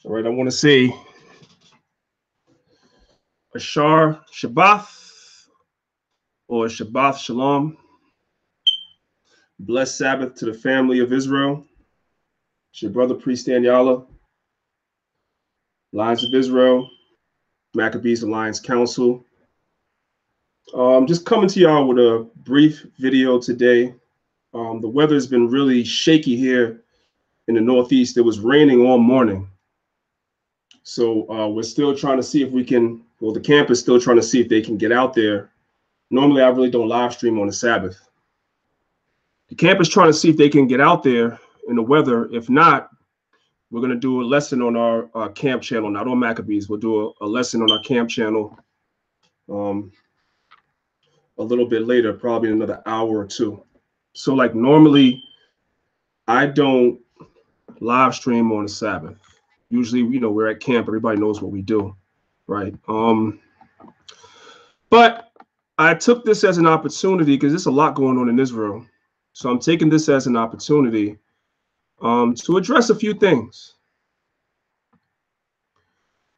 All right, I want to say Ashar Shabbath or Shabbath Shalom. Blessed Sabbath to the family of Israel. It's your brother, Priest Danyaahla, Lions of Israel, Maccabeestv Alliance Council. I'm just coming to y'all with a brief video today. The weather has been really shaky here in the Northeast. It was raining all morning. So we're still trying to see if we can, well, the camp is still trying to see if they can get out there. Normally, I really don't live stream on the Sabbath. The camp is trying to see if they can get out there in the weather. If not, we're going to do a lesson on our camp channel, not on Maccabees. We'll do a lesson on our camp channel a little bit later, probably in another hour or two. So like normally, I don't live stream on the Sabbath. Usually, you know, we're at camp. Everybody knows what we do, right? But I took this as an opportunity because there's a lot going on in Israel. So I'm taking this as an opportunity to address a few things.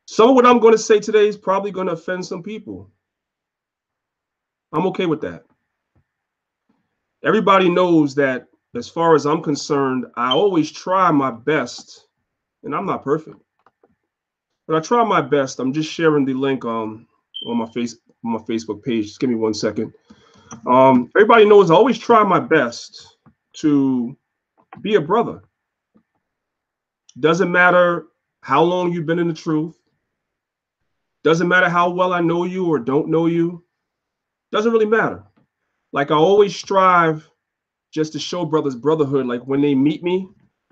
Some of what I'm going to say today is probably going to offend some people. I'm okay with that. Everybody knows that as far as I'm concerned, I always try my best, and I'm not perfect, but I try my best. I'm just sharing the link on my Facebook page. Just give me 1 second. Everybody knows I always try my best to be a brother. Doesn't matter how long you've been in the truth. Doesn't matter how well I know you or don't know you. Doesn't really matter. Like I always strive just to show brothers brotherhood. Like when they meet me,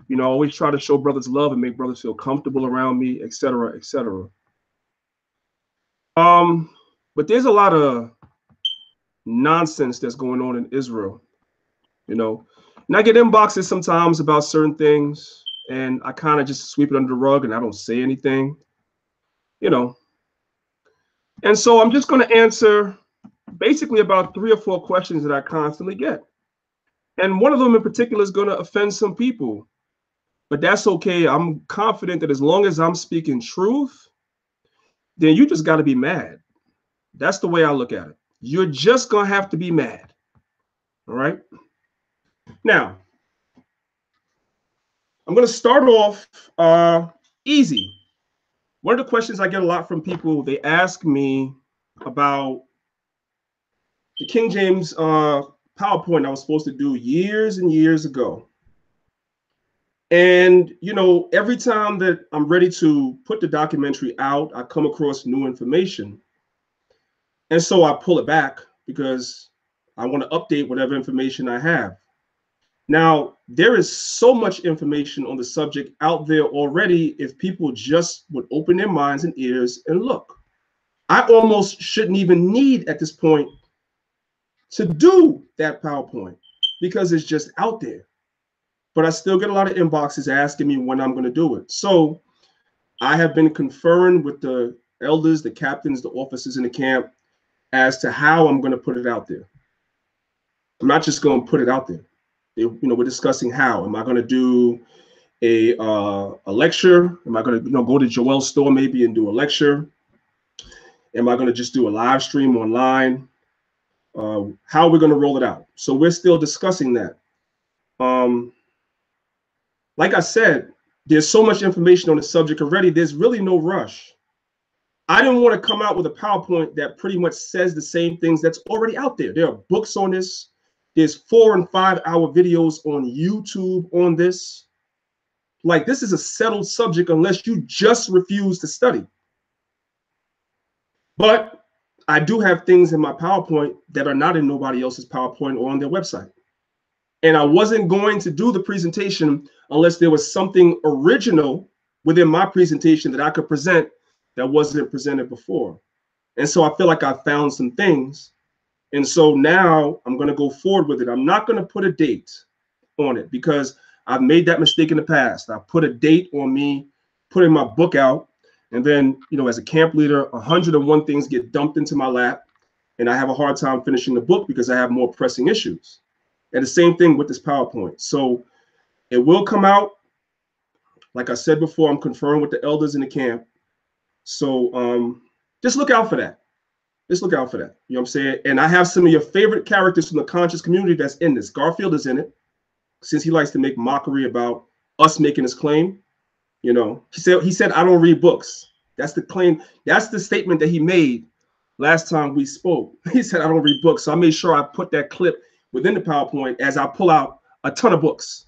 you know, I always try to show brothers love and make brothers feel comfortable around me, etc., etc. But there's a lot of nonsense that's going on in Israel, you know. And I get inboxes sometimes about certain things, and I kind of just sweep it under the rug and I don't say anything, you know. And so I'm just going to answer basically about 3 or 4 questions that I constantly get. And one of them in particular is going to offend some people, but that's okay. I'm confident that as long as I'm speaking truth, then you just got to be mad. That's the way I look at it. You're just going to have to be mad. All right. Now, I'm going to start off easy. One of the questions I get a lot from people, they ask me about the King James PowerPoint I was supposed to do years and years ago. And, you know, every time that I'm ready to put the documentary out, I come across new information. And so I pull it back because I want to update whatever information I have. Now, there is so much information on the subject out there already if people just would open their minds and ears and look. I almost shouldn't even need at this point to do that PowerPoint because it's just out there. But I still get a lot of inboxes asking me when I'm going to do it. So I have been conferring with the elders, the captains, the officers in the camp as to how I'm going to put it out there. I'm not just going to put it out there. You know, we're discussing how. Am I going to do a lecture? Am I going to, you know, go to Joel's store maybe and do a lecture? Am I going to just do a live stream online? How are we going to roll it out? So we're still discussing that. Like I said, there's so much information on the subject already. There's really no rush. I didn't want to come out with a PowerPoint that pretty much says the same things that's already out there. There are books on this. There's 4- and 5-hour videos on YouTube on this. Like, this is a settled subject unless you just refuse to study. But I do have things in my PowerPoint that are not in nobody else's PowerPoint or on their website. And I wasn't going to do the presentation unless there was something original within my presentation that I could present that wasn't presented before. And so I feel like I found some things. And so now I'm going to go forward with it. I'm not going to put a date on it because I've made that mistake in the past. I put a date on me putting my book out. And then, you know, as a camp leader, 101 things get dumped into my lap. And I have a hard time finishing the book because I have more pressing issues. And the same thing with this PowerPoint. So it will come out. Like I said before, I'm conferring with the elders in the camp. So just look out for that. Just look out for that. You know what I'm saying? And I have some of your favorite characters from the conscious community that's in this. Garfield is in it, since he likes to make mockery about us making this claim. You know, he said, I don't read books. That's the claim. That's the statement that he made last time we spoke. He said, I don't read books. So I made sure I put that clip within the PowerPoint as I pull out a ton of books.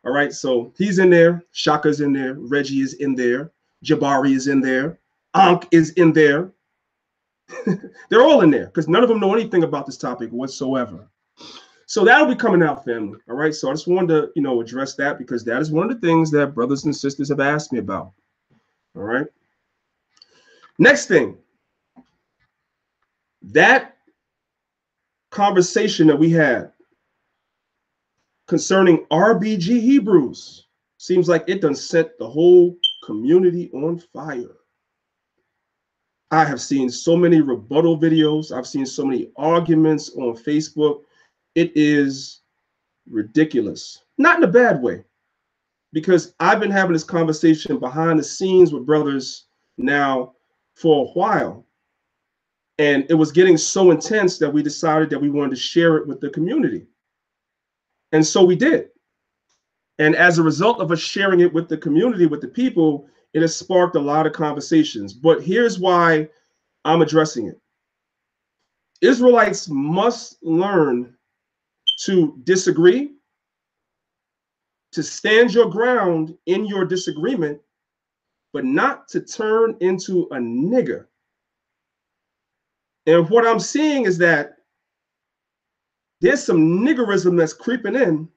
All right. So he's in there. Shaka's in there. Reggie is in there. Jabari is in there. Ankh is in there. They're all in there because none of them know anything about this topic whatsoever. So that'll be coming out, family. All right. So I just wanted to, you know, address that because that is one of the things that brothers and sisters have asked me about. All right. Next thing, that conversation that we had concerning RBG Hebrews seems like it done set the whole community on fire. I have seen so many rebuttal videos. I've seen so many arguments on Facebook. It is ridiculous. Not in a bad way, because I've been having this conversation behind the scenes with brothers now for a while. And it was getting so intense that we decided that we wanted to share it with the community. And so we did. And as a result of us sharing it with the community, with the people, it has sparked a lot of conversations. But here's why I'm addressing it. Israelites must learn to disagree, to stand your ground in your disagreement, but not to turn into a nigger. And what I'm seeing is that there's some niggerism that's creeping in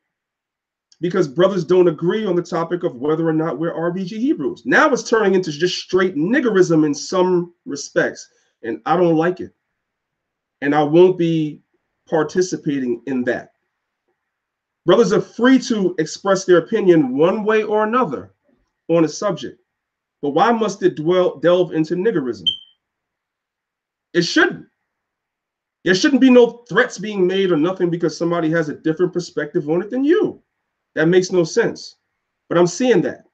because brothers don't agree on the topic of whether or not we're RBG Hebrews. Now it's turning into just straight niggerism in some respects, and I don't like it. And I won't be participating in that. Brothers are free to express their opinion one way or another on a subject, but why must it delve into niggerism? It shouldn't. There shouldn't be no threats being made or nothing because somebody has a different perspective on it than you. That makes no sense. But I'm seeing that.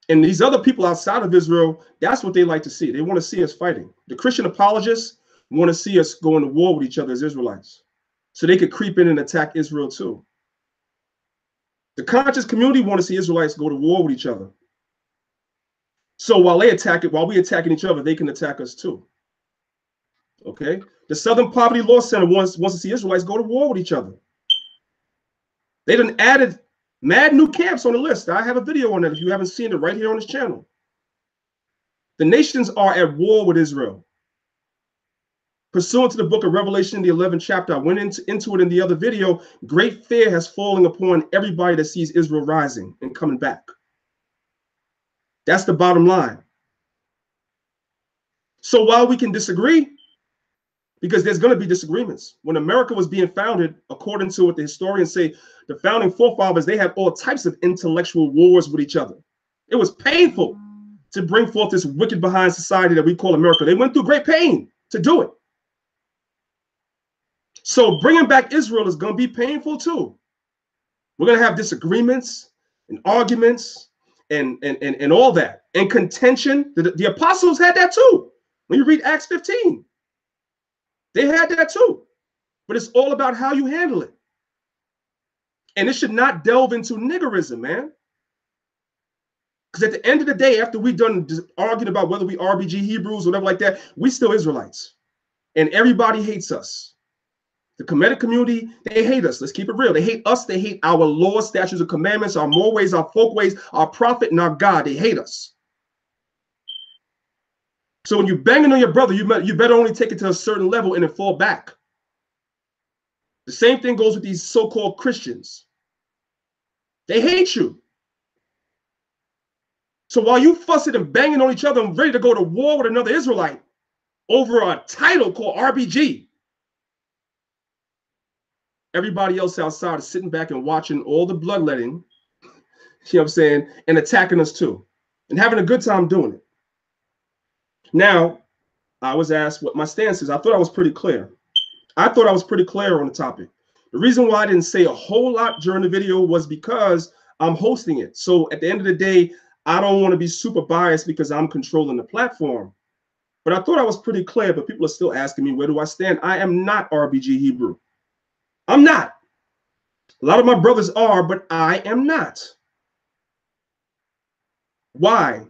And these other people outside of Israel, that's what they like to see. They want to see us fighting. The Christian apologists want to see us going to war with each other as Israelites, so they could creep in and attack Israel too. The conscious community want to see Israelites go to war with each other. So while we attacking each other, they can attack us too. Okay? The Southern Poverty Law Center wants to see Israelites go to war with each other. They done added mad new camps on the list. I have a video on that if you haven't seen it, right here on this channel. The nations are at war with Israel. Pursuant to the book of Revelation, the 11th chapter, I went into it in the other video. Great fear has fallen upon everybody that sees Israel rising and coming back. That's the bottom line. So while we can disagree, because there's going to be disagreements. When America was being founded, according to what the historians say, the founding forefathers, they had all types of intellectual wars with each other. It was painful to bring forth this wicked behind society that we call America. They went through great pain to do it. So bringing back Israel is going to be painful too. We're going to have disagreements and arguments and all that. And contention. The apostles had that too. When you read Acts 15, they had that too. But it's all about how you handle it. And it should not delve into niggerism, man. Because at the end of the day, after we're done arguing about whether we RBG Hebrews or whatever like that, we still Israelites. And everybody hates us. The Kemetic community, they hate us. Let's keep it real. They hate us. They hate our laws, statutes, and commandments, our more ways, our folk ways, our prophet, and our God. They hate us. So when you're banging on your brother, you better only take it to a certain level and then fall back. The same thing goes with these so-called Christians. They hate you. So while you fussing and banging on each other and ready to go to war with another Israelite over a title called RBG, everybody else outside is sitting back and watching all the bloodletting, you know what I'm saying, and attacking us too, and having a good time doing it. Now, I was asked what my stance is. I thought I was pretty clear. I thought I was pretty clear on the topic. The reason why I didn't say a whole lot during the video was because I'm hosting it. So at the end of the day, I don't want to be super biased because I'm controlling the platform. But I thought I was pretty clear, but people are still asking me, where do I stand? I am not RBG Hebrew. I'm not. A lot of my brothers are, but I am not. Why?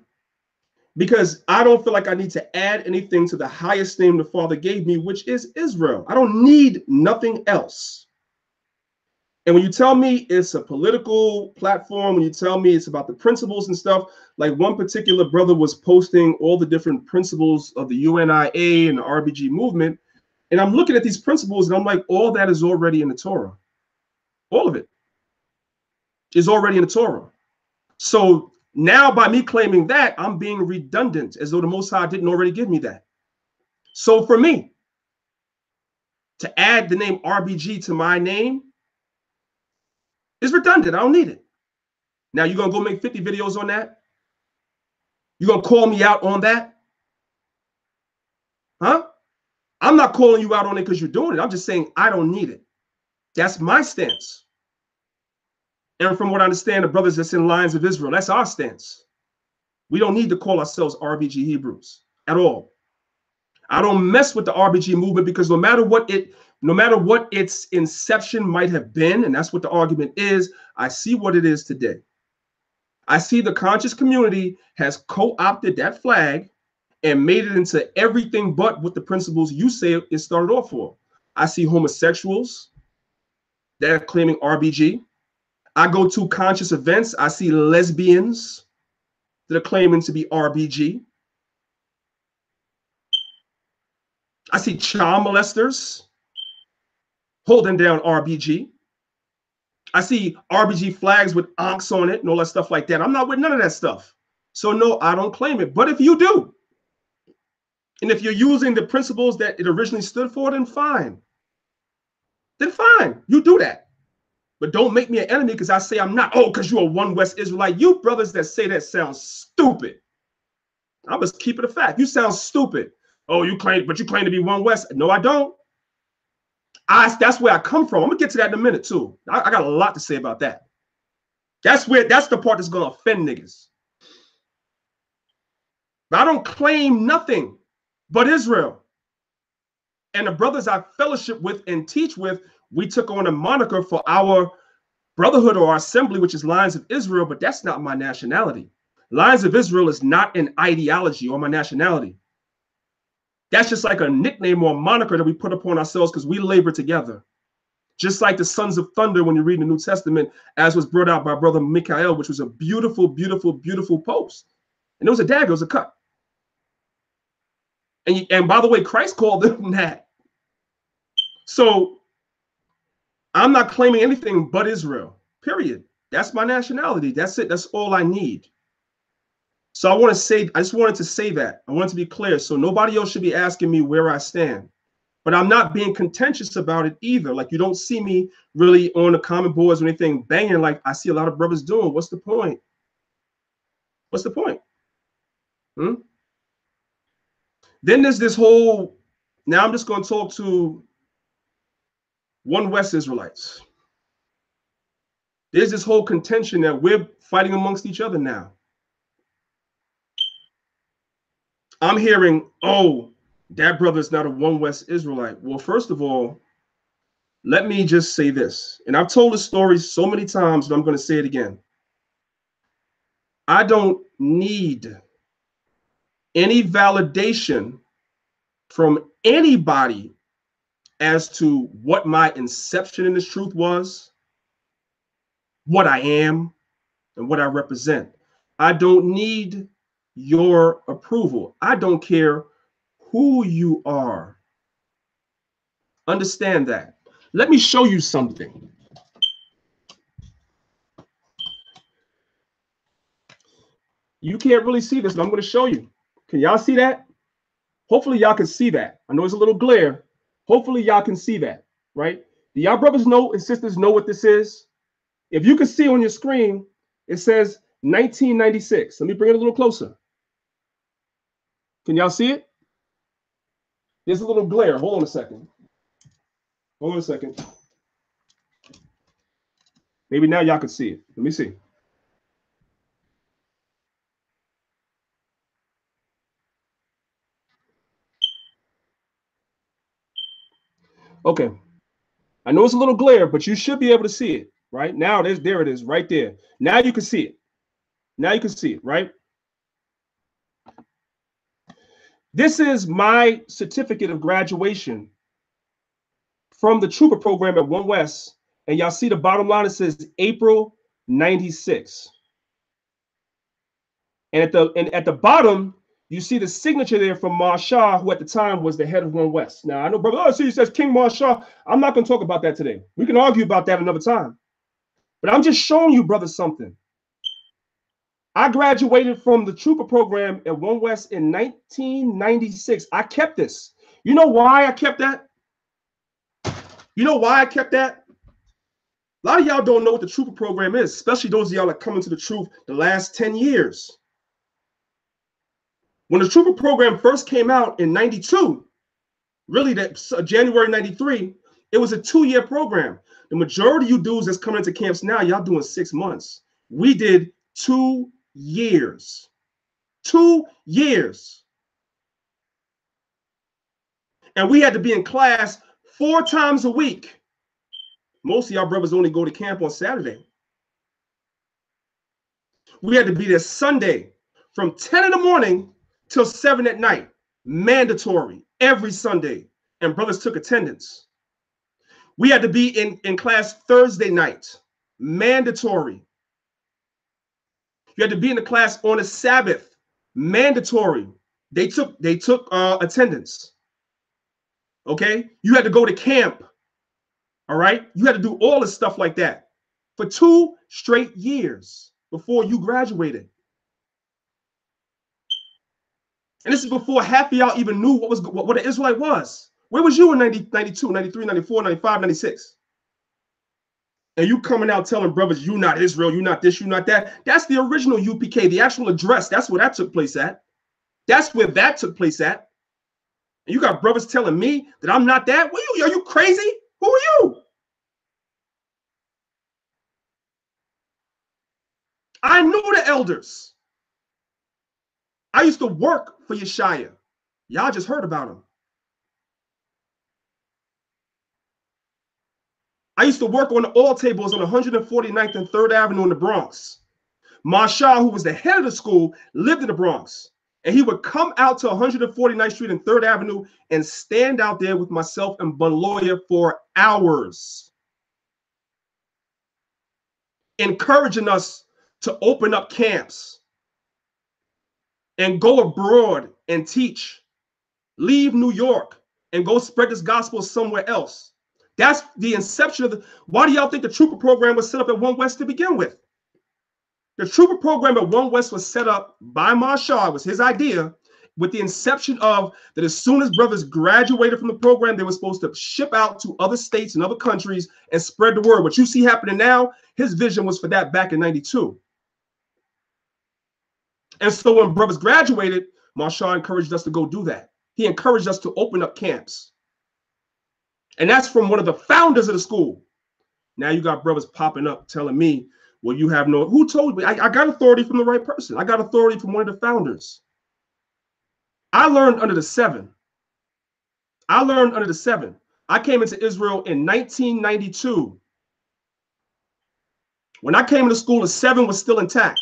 Because I don't feel like I need to add anything to the highest name the Father gave me, which is Israel. I don't need nothing else. And when you tell me it's a political platform, when you tell me it's about the principles and stuff, like one particular brother was posting all the different principles of the UNIA and the RBG movement, and I'm looking at these principles and I'm like, all that is already in the Torah. All of it is already in the Torah. So now by me claiming that, I'm being redundant, as though the Most High didn't already give me that. So for me to add the name RBG to my name is redundant. I don't need it. Now you're going to go make 50 videos on that? You're going to call me out on that? Huh? I'm not calling you out on it because you're doing it. I'm just saying I don't need it. That's my stance. And from what I understand, the brothers that's in Lions of Israel, that's our stance. We don't need to call ourselves RBG Hebrews at all. I don't mess with the RBG movement because no matter what its inception might have been, and that's what the argument is, I see what it is today. I see the conscious community has co-opted that flag and made it into everything but what the principles you say it started off for. I see homosexuals that are claiming RBG. I go to conscious events. I see lesbians that are claiming to be RBG. I see child molesters holding down RBG. I see RBG flags with onks on it and all that stuff like that. I'm not with none of that stuff. So no, I don't claim it. But if you do, and if you're using the principles that it originally stood for, then fine. Then fine, you do that. But don't make me an enemy because I say I'm not. Oh, because you're a One West Israelite. You brothers that say that sound stupid. I must keep it a fact. You sound stupid. Oh, you claim to be One West. No, I don't. That's where I come from. I'm gonna get to that in a minute too. I got a lot to say about that. That's the part that's gonna offend niggas. But I don't claim nothing but Israel. And the brothers I fellowship with and teach with, we took on a moniker for our brotherhood or our assembly, which is Lions of Israel, but that's not my nationality. Lions of Israel is not an ideology or my nationality. That's just like a nickname or a moniker that we put upon ourselves because we labor together. Just like the Sons of Thunder when you read the New Testament, as was brought out by Brother Michael, which was a beautiful, beautiful, beautiful post. And it was a dagger, it was a cut. And by the way, Christ called them that. So I'm not claiming anything but Israel, period. That's my nationality. That's it. That's all I need. So I just wanted to say that. I want to be clear. So nobody else should be asking me where I stand. But I'm not being contentious about it either. Like you don't see me really on the comment boards or anything banging like I see a lot of brothers doing. What's the point? What's the point? Then there's this whole, now I'm just going to talk to One West Israelites. There's this whole contention that we're fighting amongst each other now. I'm hearing, oh, that brother's not a One West Israelite. Well, first of all, let me just say this. And I've told this story so many times, but I'm going to say it again. I don't need any validation from anybody as to what my inception in this truth was, what I am, and what I represent. I don't need your approval. I don't care who you are. Understand that. Let me show you something. You can't really see this, but I'm going to show you. Can y'all see that? Hopefully y'all can see that. I know it's a little glare. Hopefully y'all can see that, right? Do y'all brothers know and sisters know what this is? If you can see on your screen, it says 1996. Let me bring it a little closer. Can y'all see it? There's a little glare. Hold on a second. Hold on a second. Maybe now y'all can see it. Let me see. Okay. I know it's a little glare, but you should be able to see it, right? Now there it is, right there. Now you can see it. Now you can see it, right? This is my certificate of graduation from the Trooper program at One West. And y'all see the bottom line, it says April 96. And at the bottom, you see the signature there from Marshall, who at the time was the head of One West. Now, I know, brother, oh, see, it says King Marshall. I'm not going to talk about that today. We can argue about that another time. But I'm just showing you, brother, something. I graduated from the Trooper program at One West in 1996. I kept this. You know why I kept that? You know why I kept that? A lot of y'all don't know what the Trooper program is, especially those of y'all that come into the truth the last 10 years. When the Trooper program first came out in 92, really that January 93, it was a 2-year program. The majority of you dudes that's coming into camps now, y'all doing 6 months. We did 2 years. 2 years. And we had to be in class 4 times a week. Most of y'all brothers only go to camp on Saturday. We had to be there Sunday from 10 in the morning till 7 at night. Mandatory every Sunday. And brothers took attendance. We had to be in class Thursday night. Mandatory. You had to be in the class on a Sabbath. Mandatory. They took attendance. Okay? You had to go to camp. All right? You had to do all this stuff like that for 2 straight years before you graduated. And this is before half of y'all even knew what an Israelite was. Where was you in 90, 92, 93, 94, 95, 96? And you coming out telling brothers, you not Israel, you not this, you not that. That's the original UPK, the actual address. That's where that took place at. That's where that took place at. And you got brothers telling me that I'm not that? Are you crazy? Who are you? I knew the elders. I used to work for Yeshaya. Y'all just heard about him. I used to work on the oil tables on 149th and 3rd Avenue in the Bronx. Marshall, who was the head of the school, lived in the Bronx. And he would come out to 149th Street and 3rd Avenue and stand out there with myself and Banlawaya for hours, encouraging us to open up camps and go abroad and teach, leave New York and go spread this gospel somewhere else. That's the inception of why do y'all think the Trooper program was set up at One West to begin with? The Trooper program at One West was set up by Marshall. It was his idea with the inception of that as soon as brothers graduated from the program, they were supposed to ship out to other states and other countries and spread the word. What you see happening now, his vision was for that back in 92. And so when brothers graduated, Marshall encouraged us to go do that. He encouraged us to open up camps. And that's from one of the founders of the school. Now you got brothers popping up telling me, well, you have no, who told me? I got authority from the right person. I got authority from one of the founders. I learned under the 7. I learned under the 7. I came into Israel in 1992. When I came to school, the 7 was still intact.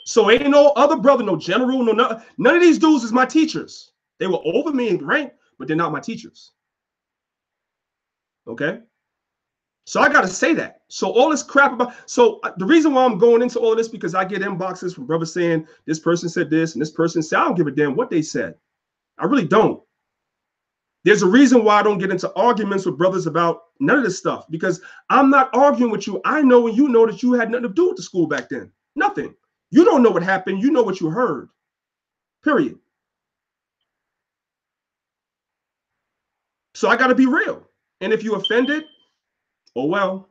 So ain't no other brother, no general, none of these dudes is my teachers. They were over me in rank, but they're not my teachers. Okay? So I got to say that. So all this crap about, so the reason why I'm going into all of this, because I get inboxes from brothers saying this person said this and this person said, I don't give a damn what they said. I really don't. There's a reason why I don't get into arguments with brothers about none of this stuff, because I'm not arguing with you. I know and you know that you had nothing to do with the school back then. Nothing. You don't know what happened. You know what you heard. Period. So I got to be real. And if you offended, oh well.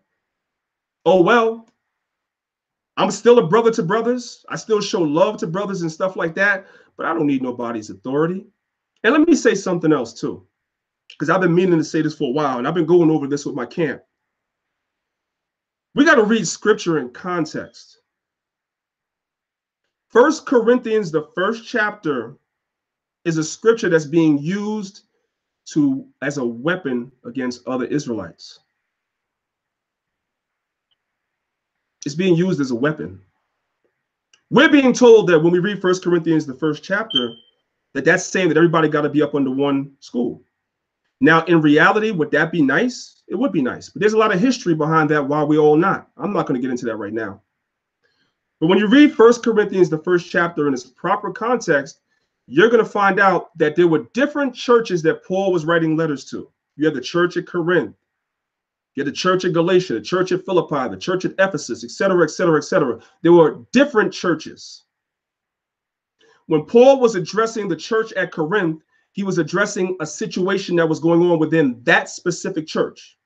Oh well. I'm still a brother to brothers. I still show love to brothers and stuff like that, but I don't need nobody's authority. And let me say something else too. because I've been meaning to say this for a while, and I've been going over this with my camp. We got to read scripture in context. 1 Corinthians, the first chapter, is a scripture that's being used as a weapon against other Israelites. It's being used as a weapon. We're being told that when we read 1 Corinthians, the first chapter, that's saying that everybody got to be up under one school. Now, in reality, would that be nice? It would be nice. But there's a lot of history behind that why we all not. I'm not going to get into that right now. But when you read 1 Corinthians, the first chapter, in its proper context, you're going to find out that there were different churches that Paul was writing letters to. You have the church at Corinth. You had the church at Galatia, the church at Philippi, the church at Ephesus, etc., etc., etc. There were different churches. When Paul was addressing the church at Corinth, he was addressing a situation that was going on within that specific church.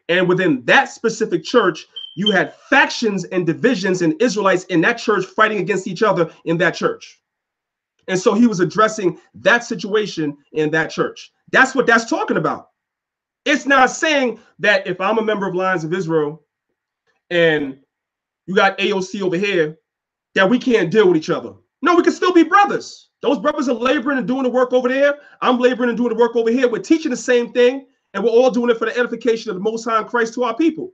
And within that specific church, you had factions and divisions and Israelites in that church fighting against each other in that church. And so he was addressing that situation in that church. That's what that's talking about. It's not saying that if I'm a member of Lions of Israel and you got AOC over here, that we can't deal with each other. No, we can still be brothers. Those brothers are laboring and doing the work over there. I'm laboring and doing the work over here. We're teaching the same thing, and we're all doing it for the edification of the Most High in Christ to our people.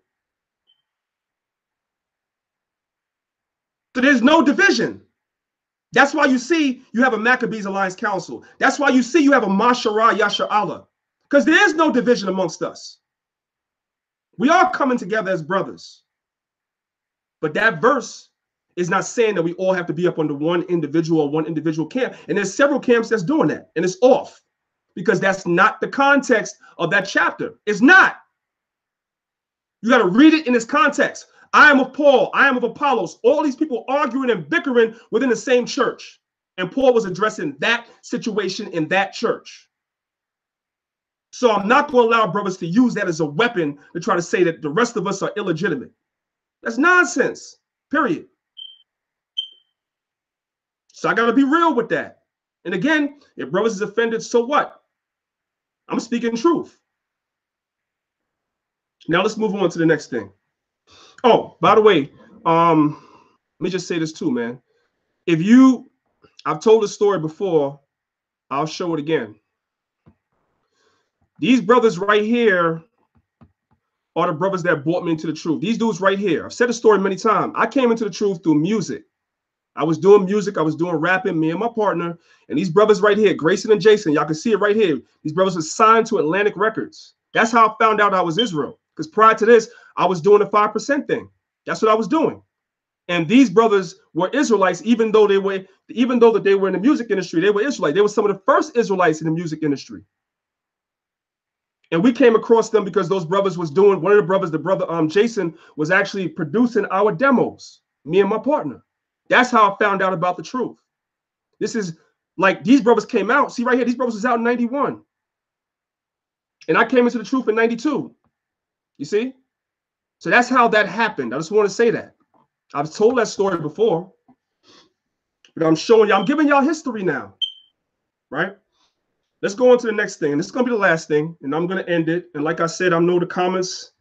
So there's no division. That's why you see you have a Maccabees Alliance Council. That's why you see you have a Mashara Yasha Allah, because there is no division amongst us. We are coming together as brothers. But that verse is not saying that we all have to be up under one individual or one individual camp. And there's several camps that's doing that. And it's off because that's not the context of that chapter. It's not. You got to read it in its context. I am of Paul. I am of Apollos. All these people arguing and bickering within the same church. And Paul was addressing that situation in that church. So I'm not going to allow brothers to use that as a weapon to try to say that the rest of us are illegitimate. That's nonsense, period. So I got to be real with that. And again, if brothers is offended, so what? I'm speaking truth. Now let's move on to the next thing. Oh, by the way, let me just say this too, man. I've told this story before, I'll show it again. These brothers right here are the brothers that brought me into the truth. These dudes right here. I've said the story many times. I came into the truth through music. I was doing music. I was doing rapping, me and my partner. And these brothers right here, Grayson and Jason, y'all can see it right here. These brothers were signed to Atlantic Records. That's how I found out I was Israel. Because prior to this, I was doing the 5% thing. That's what I was doing. And these brothers were Israelites, even though they were in the music industry, they were Israelites. They were some of the first Israelites in the music industry. And we came across them because those brothers was doing, one of the brothers, the brother Jason, was actually producing our demos, me and my partner. That's how I found out about the truth. This is like, these brothers came out. See right here, these brothers was out in 91. And I came into the truth in 92. You see? So that's how that happened. I just want to say that. I've told that story before, but I'm showing you, I'm giving y'all history now, right? Let's go on to the next thing. And this is going to be the last thing, and I'm going to end it. And like I said, I know the comments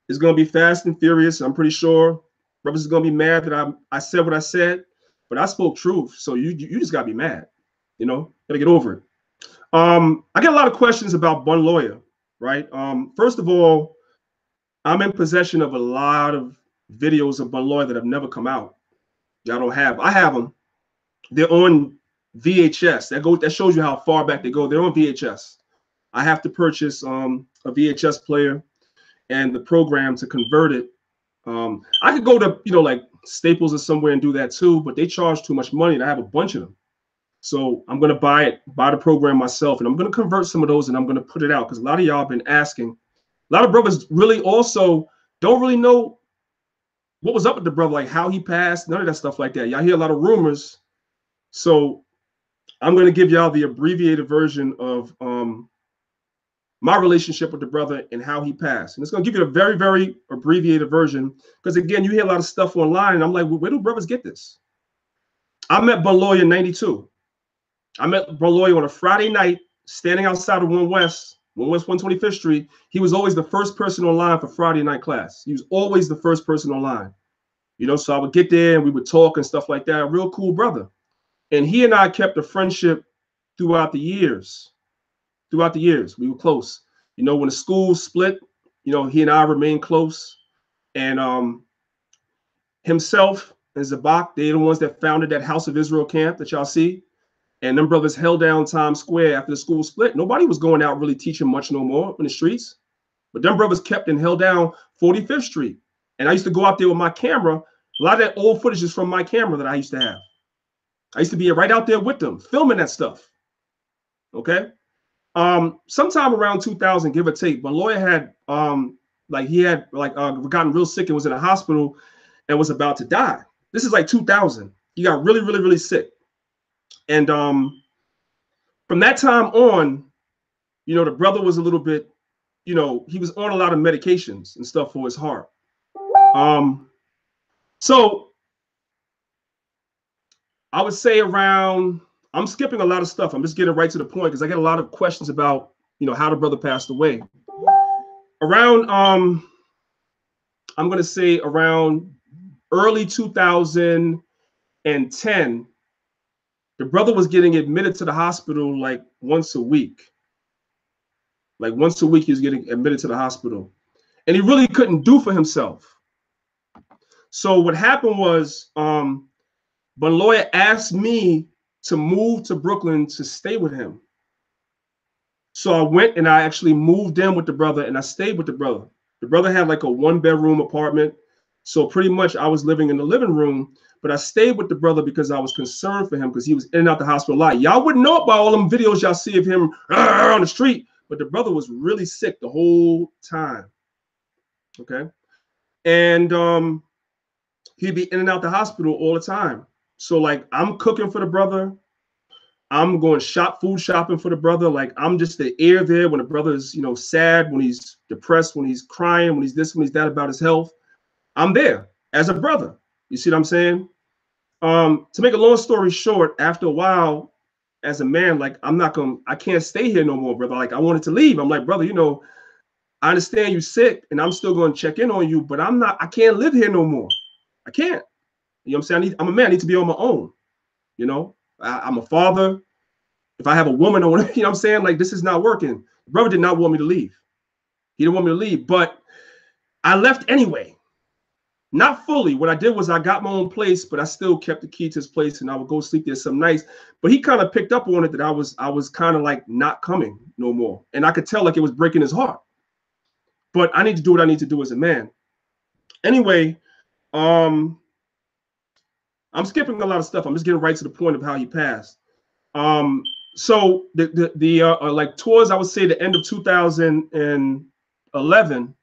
is going to be fast and furious. I'm pretty sure brothers is going to be mad that I said what I said, but I spoke truth. So you just got to be mad, you know, got to get over it. I get a lot of questions about Banlawaya, right? First of all, I'm in possession of a lot of videos of Banlawaya that have never come out. Y'all don't have. I have them. They're on VHS. That shows you how far back they go. They're on VHS. I have to purchase a VHS player and the program to convert it. I could go to, you know, like Staples or somewhere and do that too, but they charge too much money and I have a bunch of them. So I'm going to buy the program myself, and I'm going to convert some of those and I'm going to put it out because a lot of y'all have been asking. A lot of brothers really also don't really know what was up with the brother, like how he passed, none of that stuff like that. Y'all hear a lot of rumors. So I'm going to give y'all the abbreviated version of my relationship with the brother and how he passed. And it's going to give you a very, very abbreviated version because, again, you hear a lot of stuff online, and I'm like, well, where do brothers get this? I met Banlawaya in 92. I met Banlawaya on a Friday night standing outside of 1 West West 125th Street, he was always the first person online for Friday night class. He was always the first person online. You know, so I would get there and we would talk and stuff like that. A real cool brother. And he and I kept a friendship throughout the years. Throughout the years, we were close. You know, when the school split, you know, he and I remained close. And himself and Zabak, they're the ones that founded that House of Israel camp that y'all see. And them brothers held down Times Square after the school split. Nobody was going out really teaching much no more in the streets. But them brothers kept and held down 45th Street. And I used to go out there with my camera. A lot of that old footage is from my camera that I used to have. I used to be right out there with them, filming that stuff. Okay. Sometime around 2000, give or take, Banlawaya had gotten real sick and was in a hospital and was about to die. This is like 2000. He got really, really, really sick. And from that time on, you know, the brother was a little bit, you know, he was on a lot of medications and stuff for his heart. So I would say around, I'm skipping a lot of stuff. I'm just getting right to the point because I get a lot of questions about, you know, how the brother passed away. Around, I'm going to say around early 2010, the brother was getting admitted to the hospital like once a week. Like once a week, he was getting admitted to the hospital. And he really couldn't do for himself. So what happened was Banlawaya asked me to move to Brooklyn to stay with him. So I went and I actually moved in with the brother and I stayed with the brother. The brother had like a 1-bedroom apartment. So pretty much I was living in the living room, but I stayed with the brother because I was concerned for him because he was in and out the hospital a lot. Y'all wouldn't know about all them videos y'all see of him on the street, but the brother was really sick the whole time. Okay. And he'd be in and out the hospital all the time. So like I'm cooking for the brother. I'm going food shopping for the brother. Like I'm just the ear there when the brother's, you know, sad, when he's depressed, when he's crying, when he's this, when he's that about his health. I'm there as a brother. You see what I'm saying? To make a long story short, after a while, as a man, like I can't stay here no more, brother. Like I wanted to leave. I'm like, brother, you know, I understand you're sick and I'm still going to check in on you, but I can't live here no more. I can't. You know what I'm saying? I'm a man. I need to be on my own. You know, I'm a father. If I have a woman or whatever, you know what I'm saying? Like, this is not working. The brother did not want me to leave. He didn't want me to leave, but I left anyway. Not fully. What I did was I got my own place, but I still kept the key to his place and I would go sleep there some nights. But he kind of picked up on it that I was kind of like not coming no more. And I could tell like it was breaking his heart. But I need to do what I need to do as a man. Anyway, I'm skipping a lot of stuff. I'm just getting right to the point of how he passed. So like towards, I would say, the end of 2011,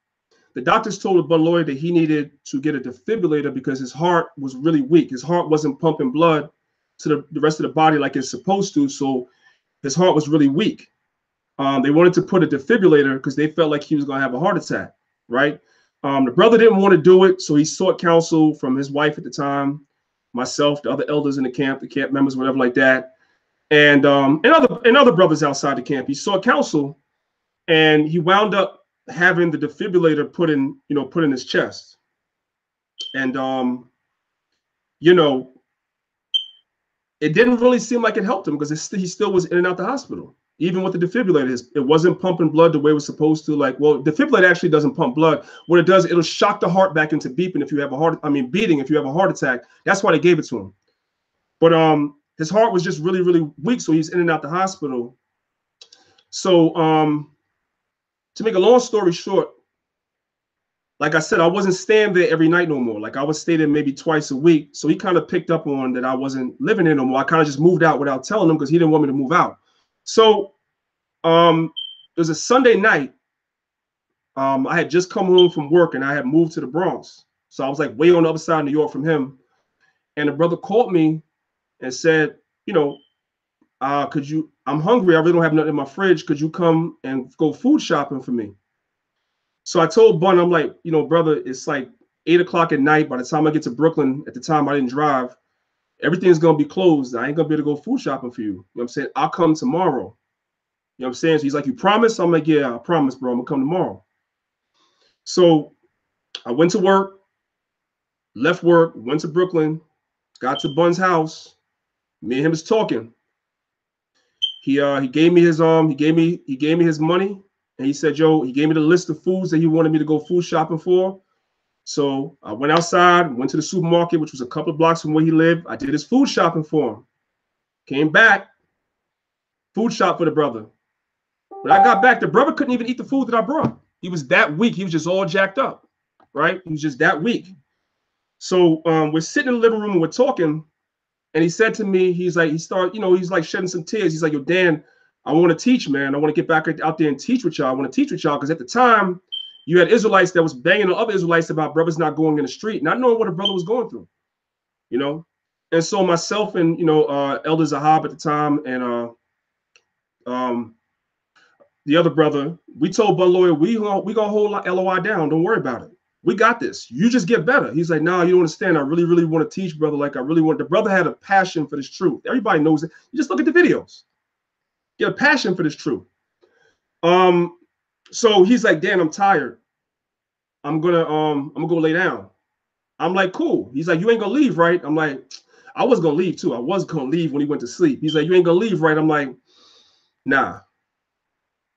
the doctors told Banlawaya that he needed to get a defibrillator because his heart was really weak. His heart wasn't pumping blood to the rest of the body like it's supposed to. So his heart was really weak. They wanted to put a defibrillator because they felt like he was going to have a heart attack, right? The brother didn't want to do it, so he sought counsel from his wife at the time, myself, the other elders in the camp members, whatever like that, and other brothers outside the camp. He sought counsel, and he wound up having the defibrillator put in his chest, and you know, it didn't really seem like it helped him because he still was in and out the hospital. Even with the defibrillator, it wasn't pumping blood the way it was supposed to. Like, well, defibrillator actually doesn't pump blood. What it does, it'll shock the heart back into beeping if you have beating if you have a heart attack. That's why they gave it to him. But his heart was just really, really weak, so he's in and out the hospital. So to make a long story short, like I said, I wasn't staying there every night no more. Like I would stay there maybe twice a week. So he kind of picked up on that I wasn't living there no more. I kind of just moved out without telling him because he didn't want me to move out. So it was a Sunday night. I had just come home from work and I had moved to the Bronx. So I was like way on the other side of New York from him. And the brother called me and said, you know, I'm hungry. I really don't have nothing in my fridge. Could you come and go food shopping for me? So I told Bun, I'm like, you know, brother, it's like 8 o'clock at night. By the time I get to Brooklyn, at the time I didn't drive, everything's going to be closed. I ain't going to be able to go food shopping for you. You know what I'm saying? I'll come tomorrow. You know what I'm saying? So he's like, you promise? I'm like, yeah, I promise, bro. I'm gonna come tomorrow. So I went to work, left work, went to Brooklyn, got to Bun's house. Me and him was talking. He gave me his his money, and he said, yo, he gave me the list of foods that he wanted me to go food shopping for. So I went outside, went to the supermarket, which was a couple of blocks from where he lived. I did his food shopping for him. Came back, food shop for the brother. When I got back, the brother couldn't even eat the food that I brought. He was that weak. He was just all jacked up, right? He was just that weak. So we're sitting in the living room and we're talking, and he said to me, he's like, he's like shedding some tears. He's like, yo, Dan, I want to teach, man. I want to get back out there and teach with y'all. I want to teach with y'all because at the time, you had Israelites that was banging on other Israelites about brothers not going in the street, not knowing what a brother was going through, you know? And so myself and, Elder Zahab at the time and the other brother, we told Banlawaya, we gonna hold LOI down. Don't worry about it. We got this. You just get better. He's like, nah, you don't understand. I really, really want to teach, brother. Like I really want. The brother had a passion for this truth. Everybody knows it. You just look at the videos. Get a passion for this truth. So he's like, Dan, I'm tired. I'm gonna go lay down. I'm like, cool. He's like, you ain't gonna leave, right? I'm like, I was gonna leave too. I was gonna leave when he went to sleep. He's like, you ain't gonna leave, right? I'm like, nah. I'm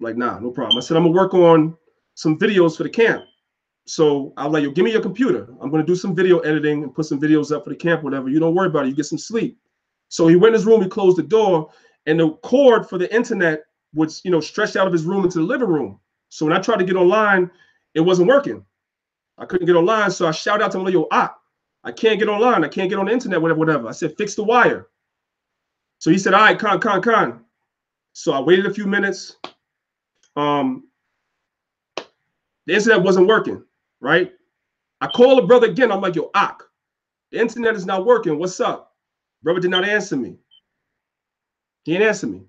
like, nah, no problem. I said, I'm gonna work on some videos for the camp. So I was like, yo, give me your computer. I'm gonna do some video editing and put some videos up for the camp, whatever. You don't worry about it. You get some sleep. So he went in his room, he closed the door, and the cord for the internet was, stretched out of his room into the living room. So when I tried to get online, it wasn't working. I couldn't get online. So I shouted out to him, like, yo, I can't get online. I can't get on the internet, whatever. I said, fix the wire. So he said, all right, con. So I waited a few minutes. The internet wasn't working, right? I called the brother again. I'm like, yo, the internet is not working. What's up? Brother did not answer me. He didn't answer me.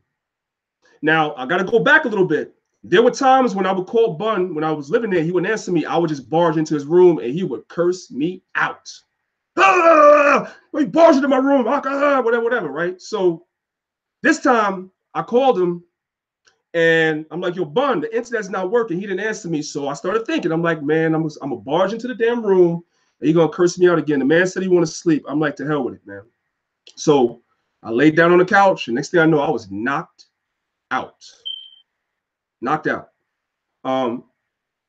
Now, I got to go back a little bit. There were times when I would call Bun, when I was living there, he wouldn't answer me. I would just barge into his room and he would curse me out. He barged into my room, whatever, right? So this time I called him and I'm like, yo, Bun, the internet's not working. He didn't answer me. So I started thinking, I'm like, man, I'm going to barge into the damn room and he's going to curse me out again. The man said he want to sleep. I'm like, to hell with it, man. So I laid down on the couch and next thing I know, I was knocked out.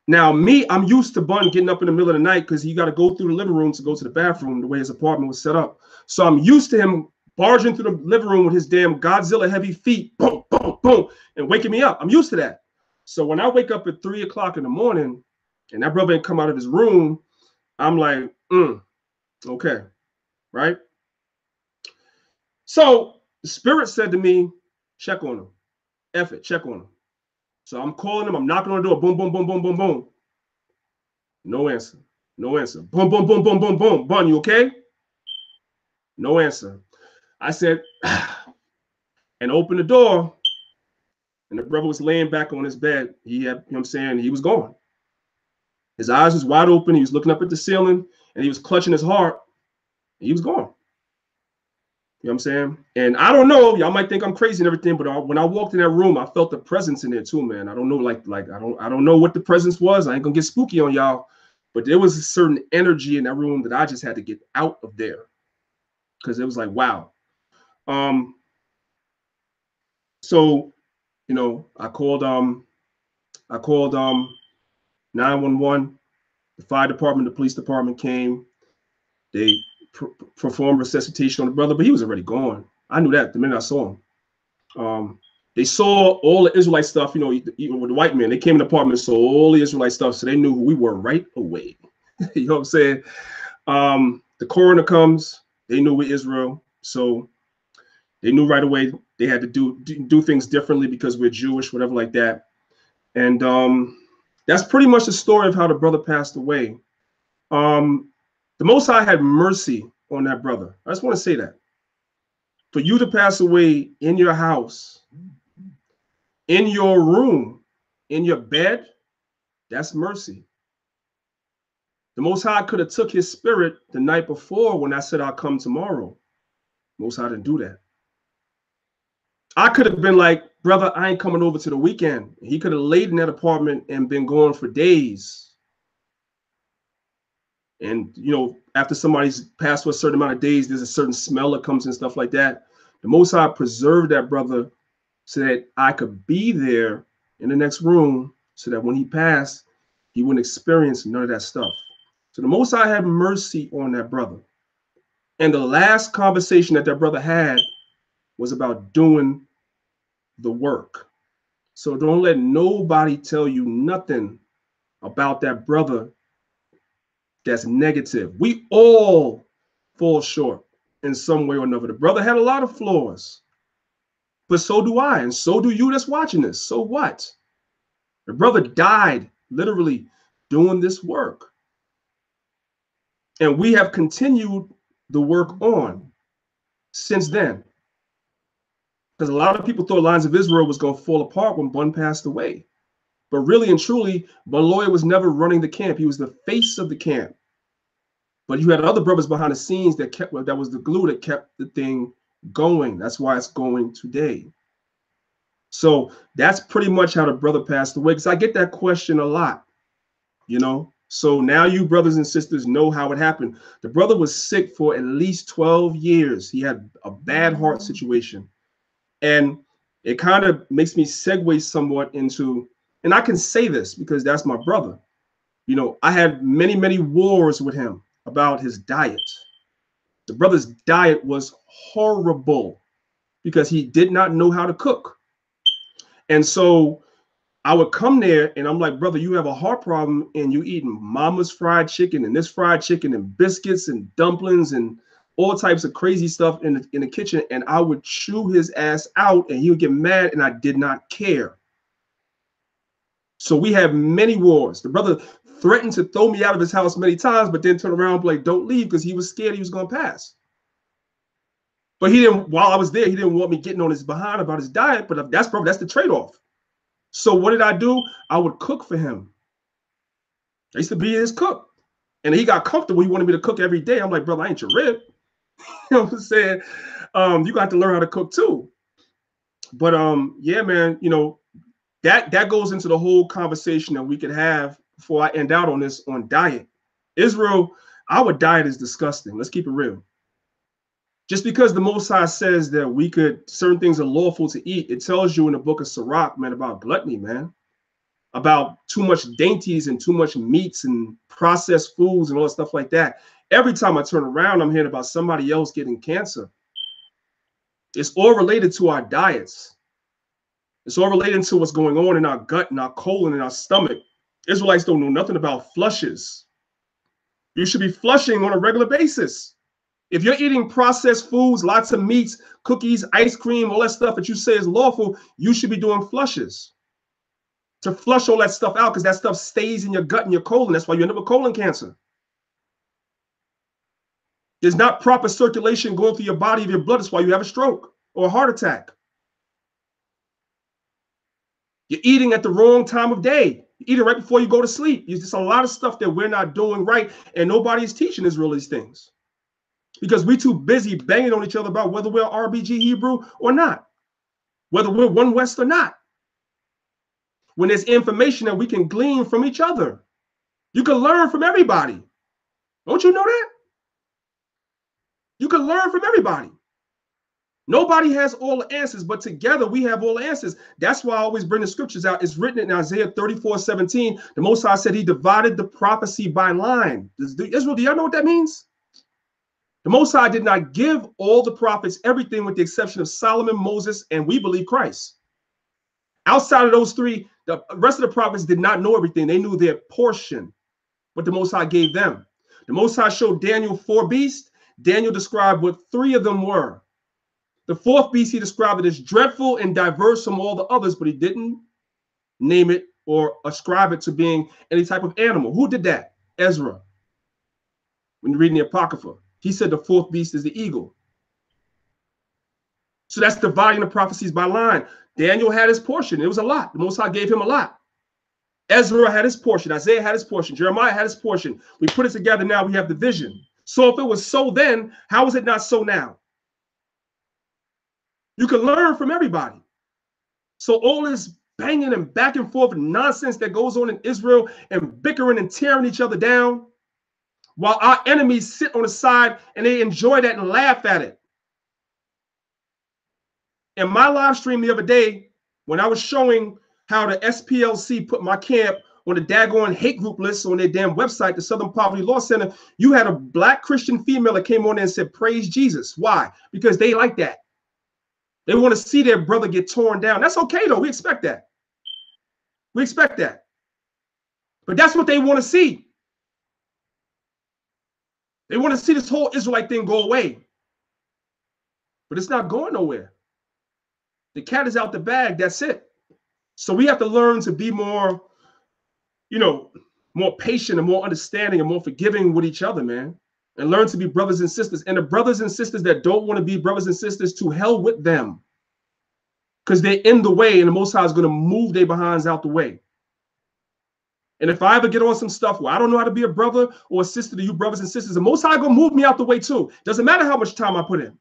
Now me, I'm used to Bun getting up in the middle of the night because he got to go through the living room to go to the bathroom the way his apartment was set up. So I'm used to him barging through the living room with his damn Godzilla heavy feet, boom, boom, boom, and waking me up. I'm used to that. So when I wake up at 3 o'clock in the morning and that brother ain't come out of his room, I'm like, okay, right? So the spirit said to me, check on him. F it, check on him. So I'm calling him. I'm knocking on the door. Boom, boom, boom, boom, boom, boom. No answer. No answer. Boom, boom, boom, boom, boom, boom. Bun, you okay? No answer. I said, and opened the door. And the brother was laying back on his bed. He had, I'm saying, he was gone. His eyes was wide open. He was looking up at the ceiling and he was clutching his heart. He was gone. You know what I'm saying? And I don't know, y'all might think I'm crazy and everything, but when I walked in that room, I felt the presence in there too, man. I don't know, I don't know what the presence was. I ain't gonna get spooky on y'all, but there was a certain energy in that room that I just had to get out of there because it was like, wow. So, I called 911, the fire department, the police department came. They performed resuscitation on the brother, but he was already gone. I knew that the minute I saw him. They saw all the Israelite stuff, even with the white men. They came in the apartment and saw all the Israelite stuff, so they knew who we were right away. You know what I'm saying? The coroner comes, they knew we're Israel, so they knew right away they had to do things differently because we're Jewish, whatever like that. And that's pretty much the story of how the brother passed away. The Most High had mercy on that brother. I just want to say that. For you to pass away in your house, in your room, in your bed, that's mercy. The Most High could have took his spirit the night before when I said I'll come tomorrow. Most High didn't do that. I could have been like, brother, I ain't coming over to the weekend. He could have laid in that apartment and been gone for days. And, you know, after somebody's passed for a certain amount of days, there's a certain smell that comes and stuff like that. The Most High preserved that brother so that I could be there in the next room so that when he passed, he wouldn't experience none of that stuff. So the Most High had mercy on that brother. And the last conversation that brother had was about doing the work. So don't let nobody tell you nothing about that brother that's negative. We all fall short in some way or another. The brother had a lot of flaws, but so do I, and so do you that's watching this. So what? The brother died literally doing this work. And we have continued the work on since then. Because a lot of people thought Lions of Israel was going to fall apart when Bun passed away. But really and truly, Banlawaya was never running the camp. He was the face of the camp. But you had other brothers behind the scenes that was the glue that kept the thing going. That's why it's going today. So that's pretty much how the brother passed away. Because I get that question a lot, you know. So now you brothers and sisters know how it happened. The brother was sick for at least 12 years. He had a bad heart situation. And it kind of makes me segue somewhat into, and I can say this because that's my brother. You know, I had many, many wars with him about his diet. The brother's diet was horrible because he did not know how to cook. And so I would come there and I'm like, brother, you have a heart problem and you eating mama's fried chicken and this fried chicken and biscuits and dumplings and all types of crazy stuff in the kitchen. And I would chew his ass out and he would get mad and I did not care. So we had many wars. The brother threatened to throw me out of his house many times, but then turn around and be like, don't leave, because he was scared he was going to pass. But he didn't, while I was there, he didn't want me getting on his behind about his diet, but that's the trade-off. So what did I do? I would cook for him. I used to be his cook. And he got comfortable. He wanted me to cook every day. I'm like, brother, I ain't your rib. You know what I'm saying? You got to learn how to cook too. But yeah, man, you know, that goes into the whole conversation that we could have before I end out on this on diet. Israel, our diet is disgusting. Let's keep it real. Just because the Most High says that certain things are lawful to eat, it tells you in the book of Sirach, man, about gluttony, man, about too much dainties and too much meats and processed foods and all that stuff like that. Every time I turn around, I'm hearing about somebody else getting cancer. It's all related to our diets. It's all related to what's going on in our gut and our colon and our stomach. Israelites don't know nothing about flushes. You should be flushing on a regular basis. If you're eating processed foods, lots of meats, cookies, ice cream, all that stuff that you say is lawful, you should be doing flushes to flush all that stuff out, because that stuff stays in your gut and your colon. That's why you end up with colon cancer. There's not proper circulation going through your body of your blood. That's why you have a stroke or a heart attack. You're eating at the wrong time of day. You're eating right before you go to sleep. There's just a lot of stuff that we're not doing right, and nobody's teaching Israel these things because we're too busy banging on each other about whether we're RBG Hebrew or not, whether we're One West or not, when there's information that we can glean from each other. You can learn from everybody. Don't you know that? You can learn from everybody. Nobody has all the answers, but together we have all the answers. That's why I always bring the scriptures out. It's written in Isaiah 34:17. The Most High said he divided the prophecy by line. Israel, do y'all know what that means? The Most High did not give all the prophets everything with the exception of Solomon, Moses, and we believe Christ. Outside of those three, the rest of the prophets did not know everything. They knew their portion, what the Most High gave them. The Most High showed Daniel 4 beasts. Daniel described what 3 of them were. The 4th beast, he described it as dreadful and diverse from all the others, but he didn't name it or ascribe it to being any type of animal. Who did that? Ezra. When you're reading the Apocrypha, he said the 4th beast is the eagle. So that's dividing the prophecies by line. Daniel had his portion. It was a lot. The Most High gave him a lot. Ezra had his portion. Isaiah had his portion. Jeremiah had his portion. We put it together now, we have the vision. So if it was so then, how is it not so now? You can learn from everybody. So all this banging and back and forth nonsense that goes on in Israel and bickering and tearing each other down, while our enemies sit on the side and they enjoy that and laugh at it. In my live stream the other day, when I was showing how the SPLC put my camp on the daggone hate group list on their damn website, the Southern Poverty Law Center, you had a Black Christian female that came on there and said, praise Jesus. Why? Because they like that. They want to see their brother get torn down. That's okay, though. We expect that. We expect that. But that's what they want to see. They want to see this whole Israelite thing go away. But it's not going nowhere. The cat is out the bag. That's it. So we have to learn to be more, more patient and more understanding and more forgiving with each other, man. And learn to be brothers and sisters. And the brothers and sisters that don't want to be brothers and sisters, to hell with them. Because they're in the way, and the Most High is going to move their behinds out the way. And if I ever get on some stuff where I don't know how to be a brother or a sister to you brothers and sisters, the Most High going to move me out the way too. Doesn't matter how much time I put in.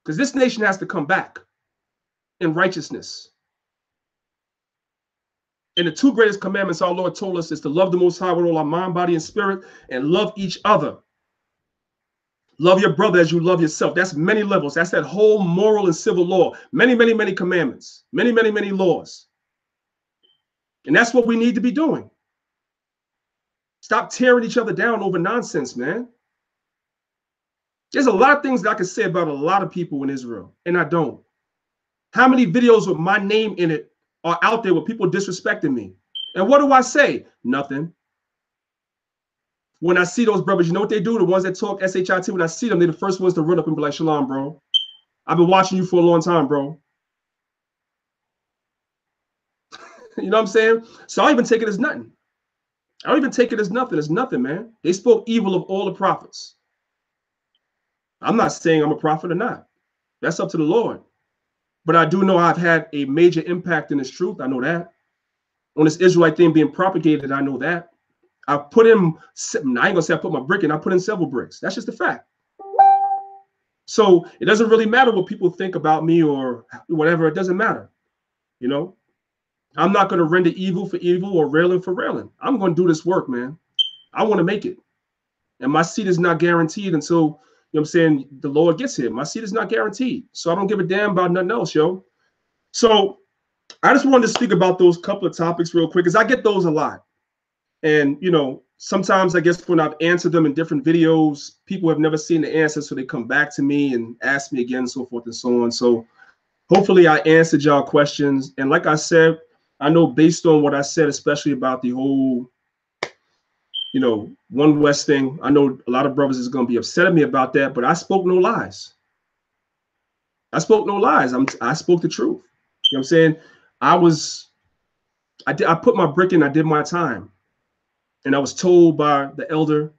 Because this nation has to come back in righteousness. And the two greatest commandments our Lord told us is to love the Most High with all our mind, body, and spirit, and love each other. Love your brother as you love yourself. That's many levels. That's that whole moral and civil law. Many, many, many commandments. Many, many, many laws. And that's what we need to be doing. Stop tearing each other down over nonsense, man. There's a lot of things that I can say about a lot of people in Israel, and I don't. How many videos with my name in it are out there with people disrespecting me? And what do I say? Nothing. When I see those brothers, you know what they do? The ones that talk SHIT, when I see them, they're the first ones to run up and be like, Shalom, bro. I've been watching you for a long time, bro. You know what I'm saying? So I don't even take it as nothing. I don't even take it as nothing. It's nothing, man. They spoke evil of all the prophets. I'm not saying I'm a prophet or not. That's up to the Lord. But I do know I've had a major impact in this truth. I know that. On this Israelite thing being propagated, I know that. I put in, I ain't gonna say I put my brick in, I put in several bricks. That's just a fact. So it doesn't really matter what people think about me or whatever. It doesn't matter. You know, I'm not going to render evil for evil or railing for railing. I'm going to do this work, man. I want to make it. And my seat is not guaranteed until, you know what I'm saying, the Lord gets here. My seat is not guaranteed. So I don't give a damn about nothing else, yo. So I just wanted to speak about those couple of topics real quick, because I get those a lot. And, you know, sometimes I guess when I've answered them in different videos, people have never seen the answer. So they come back to me and ask me again, so forth and so on. So hopefully I answered y'all questions. And like I said, I know based on what I said, especially about the whole, you know, One West thing, I know a lot of brothers is going to be upset at me about that, but I spoke no lies. I spoke no lies. I spoke the truth. You know what I'm saying? I put my brick in, I did my time. And I was told by the elder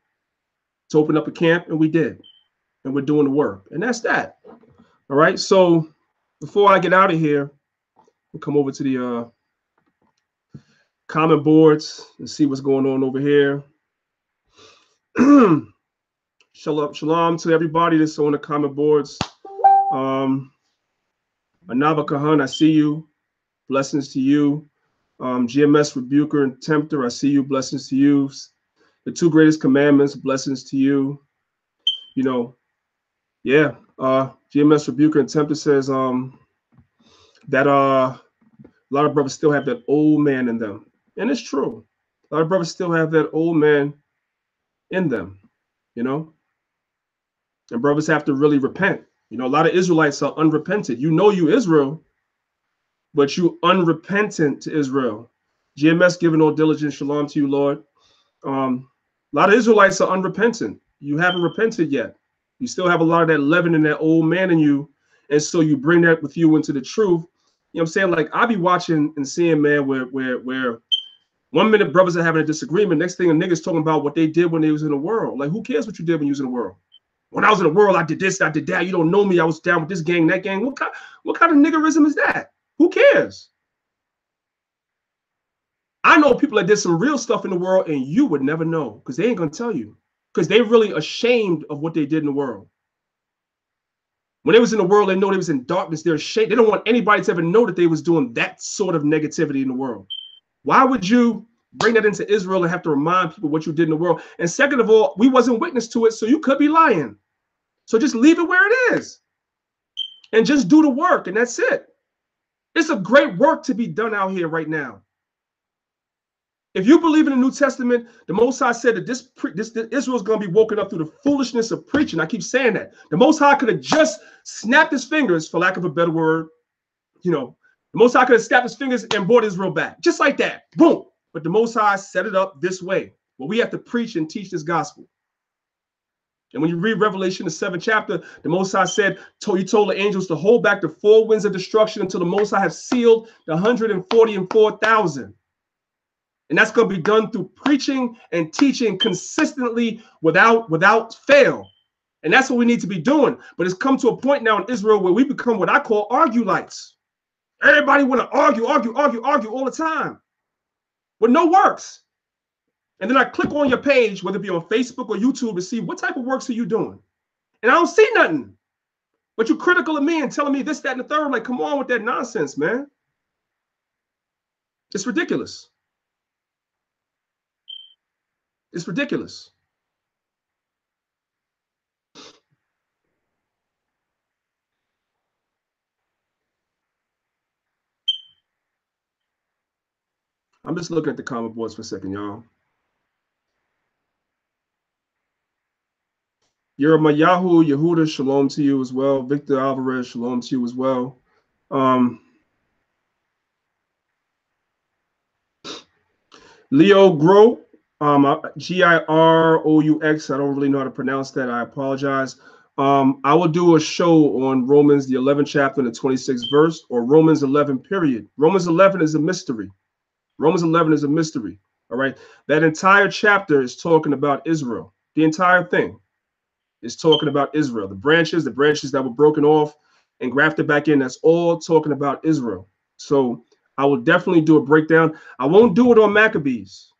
to open up a camp, and we did. And we're doing the work. And that's that. All right. So before I get out of here, we'll come over to the comment boards and see what's going on over here. Shalom to everybody that's on the comment boards. Anava Kahan, I see you. Blessings to you. GMS Rebuker and Tempter, I see you. Blessings to you. The two greatest commandments, blessings to you. You know, yeah. GMS Rebuker and Tempter says that a lot of brothers still have that old man in them. And it's true. A lot of brothers still have that old man in them, you know. And brothers have to really repent. You know, a lot of Israelites are unrepentant. You know you Israel, but you unrepentant to Israel. GMS giving all diligence, shalom to you, Lord. A lot of Israelites are unrepentant. You haven't repented yet. You still have a lot of that leaven and that old man in you. And so you bring that with you into the truth. You know what I'm saying? Like, I be watching and seeing, man, where 1 minute brothers are having a disagreement. Next thing a nigga's talking about what they did when they was in the world. Like, who cares what you did when you was in the world? When I was in the world, I did this, I did that. You don't know me. I was down with this gang, that gang. What kind of niggerism is that? Who cares? I know people that did some real stuff in the world and you would never know, because they ain't going to tell you, because they're really ashamed of what they did in the world. When they was in the world, they know they was in darkness. They're ashamed. They don't want anybody to ever know that they was doing that sort of negativity in the world. Why would you bring that into Israel and have to remind people what you did in the world? And second of all, we wasn't witness to it, so you could be lying. So just leave it where it is and just do the work, and that's it. It's a great work to be done out here right now. If you believe in the New Testament, the Most High said that this Israel's going to be woken up through the foolishness of preaching. I keep saying that. The Most High could have just snapped his fingers, for lack of a better word. You know, the Most High could have snapped his fingers and brought Israel back. Just like that. Boom. But the Most High set it up this way. Well, we have to preach and teach this gospel. And when you read Revelation, the 7th chapter, the Most High said, he told the angels to hold back the 4 winds of destruction until the Most High has sealed the 144,000. And that's going to be done through preaching and teaching consistently without fail. And that's what we need to be doing. But it's come to a point now in Israel where we become what I call argue-lights. Everybody want to argue all the time with no works. And then I click on your page, whether it be on Facebook or YouTube, to see what type of works are you doing. And I don't see nothing. But you're critical of me and telling me this, that, and the third. Like, come on with that nonsense, man. It's ridiculous. It's ridiculous. I'm just looking at the comment boards for a second, y'all. Yeremayahu Yehuda, shalom to you as well. Victor Alvarez, shalom to you as well. Leo Grow, Girous. I don't really know how to pronounce that. I apologize. I will do a show on Romans, the 11th chapter and the 26th verse, or Romans 11, period. Romans 11 is a mystery. Romans 11 is a mystery. All right. That entire chapter is talking about Israel. The entire thing is talking about Israel. The branches that were broken off and grafted back in, that's all talking about Israel. So I will definitely do a breakdown. I won't do it on Maccabees.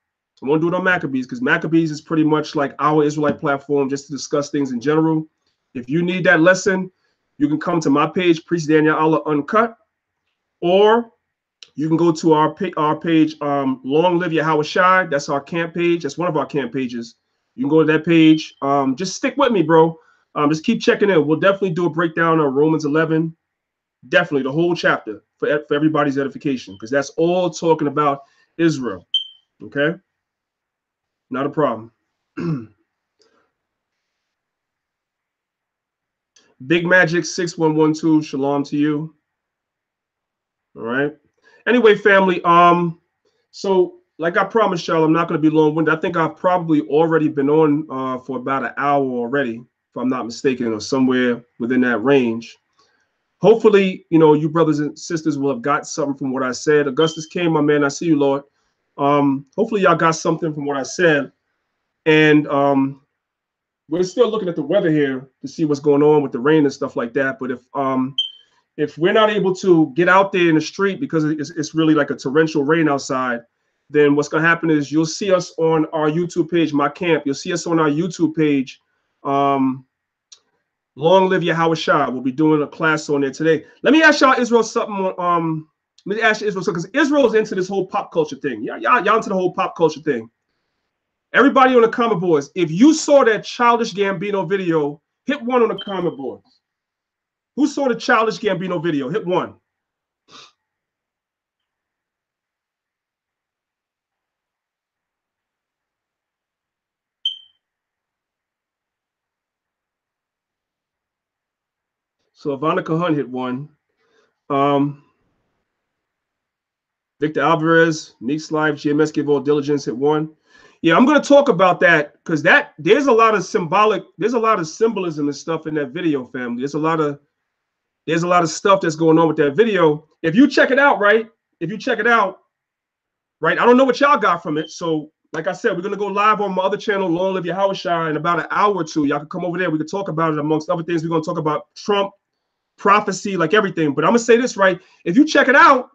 I won't do it on Maccabees because Maccabees is pretty much like our Israelite platform just to discuss things in general. If you need that lesson, you can come to my page, Priest Danyaahla Uncut, or you can go to our page, Long Live Yahweh Shai. That's our camp page. That's one of our camp pages. You can go to that page. Just stick with me, bro. Just keep checking in. We'll definitely do a breakdown on Romans 11. Definitely the whole chapter for everybody's edification, because that's all talking about Israel. Okay? Not a problem. Big Magic 6112, shalom to you. All right. Anyway, family, so like I promised y'all, I'm not going to be long-winded. I think I've probably already been on for about an hour already, if I'm not mistaken, or somewhere within that range. Hopefully, you know, you brothers and sisters will have got something from what I said. Augustus came, my man. I see you, Lord. Hopefully y'all got something from what I said. And we're still looking at the weather here to see what's going on with the rain and stuff like that. But if we're not able to get out there in the street because it's really like a torrential rain outside, then what's going to happen is you'll see us on our YouTube page, My Camp. You'll see us on our YouTube page, Long Live Yahweh Shai. We'll be doing a class on there today. Let me ask y'all Israel something. Let me ask you Israel something, because Israel's into this whole pop culture thing. Y'all into the whole pop culture thing. Everybody on the comment boards, if you saw that Childish Gambino video, hit 1 on the comment boards. Who saw the Childish Gambino video? Hit 1. So Ivanka Hunt hit 1. Victor Alvarez, Meeks Live, GMS Give All Diligence hit 1. Yeah, I'm going to talk about that because there's a lot of symbolism and stuff in that video, family. There's a lot of stuff that's going on with that video. If you check it out, right? I don't know what y'all got from it. So, like I said, we're going to go live on my other channel, Long Live Yahweh Shai, in about an hour or two. Y'all can come over there. We can talk about it amongst other things. We're going to talk about Trump, prophecy, like everything. But I'm going to say this, right? If you check it out,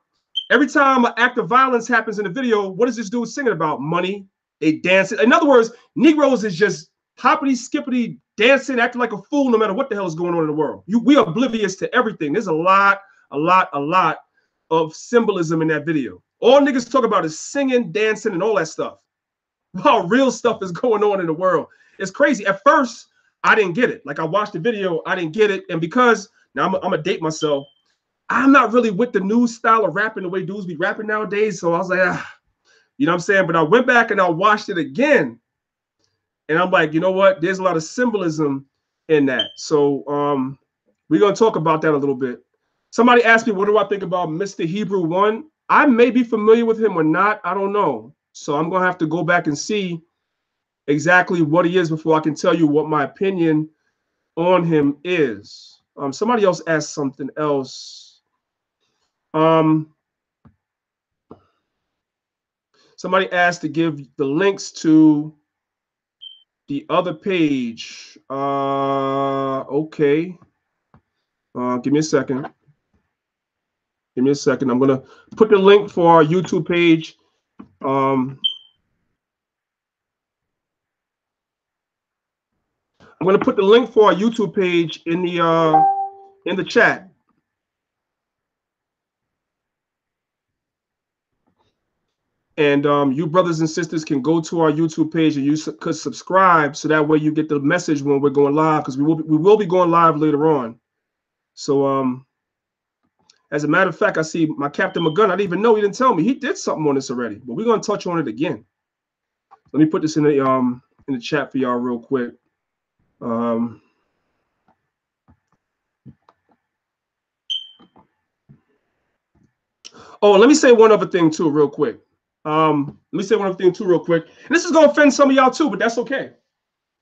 every time an act of violence happens in the video, what is this dude singing about? Money. They dance. In other words, Negroes is just hoppity, skippity, dancing, acting like a fool no matter what the hell is going on in the world. We are oblivious to everything. There's a lot of symbolism in that video. All niggas talk about is singing, dancing, and all that stuff. While real stuff is going on in the world. It's crazy. At first, I didn't get it. Like, I watched the video, I didn't get it. And because, now I'm gonna date myself, I'm not really with the new style of rapping, the way dudes be rapping nowadays. So I was like, you know what I'm saying? But I went back and I watched it again. And I'm like, you know what? There's a lot of symbolism in that. So we're going to talk about that a little bit. Somebody asked me, what do I think about Mr. Hebrew 1? I may be familiar with him or not. I don't know. So I'm going to have to go back and see exactly what he is before I can tell you what my opinion on him is. Somebody else asked something else. Somebody asked to give the links to the other page. Okay. Give me a second. Give me a second. I'm going to put the link for our YouTube page. I'm going to put the link for our YouTube page in the chat. And you brothers and sisters can go to our YouTube page and you could subscribe, so that way you get the message when we're going live, because we will be going live later on. So as a matter of fact, I see my Captain McGunn. I didn't even know, he didn't tell me. He did something on this already, but we're going to touch on it again. Let me put this in the chat for y'all real quick. Oh, let me say one other thing too, real quick. Let me say one other thing too, real quick. And this is gonna offend some of y'all too, but that's okay.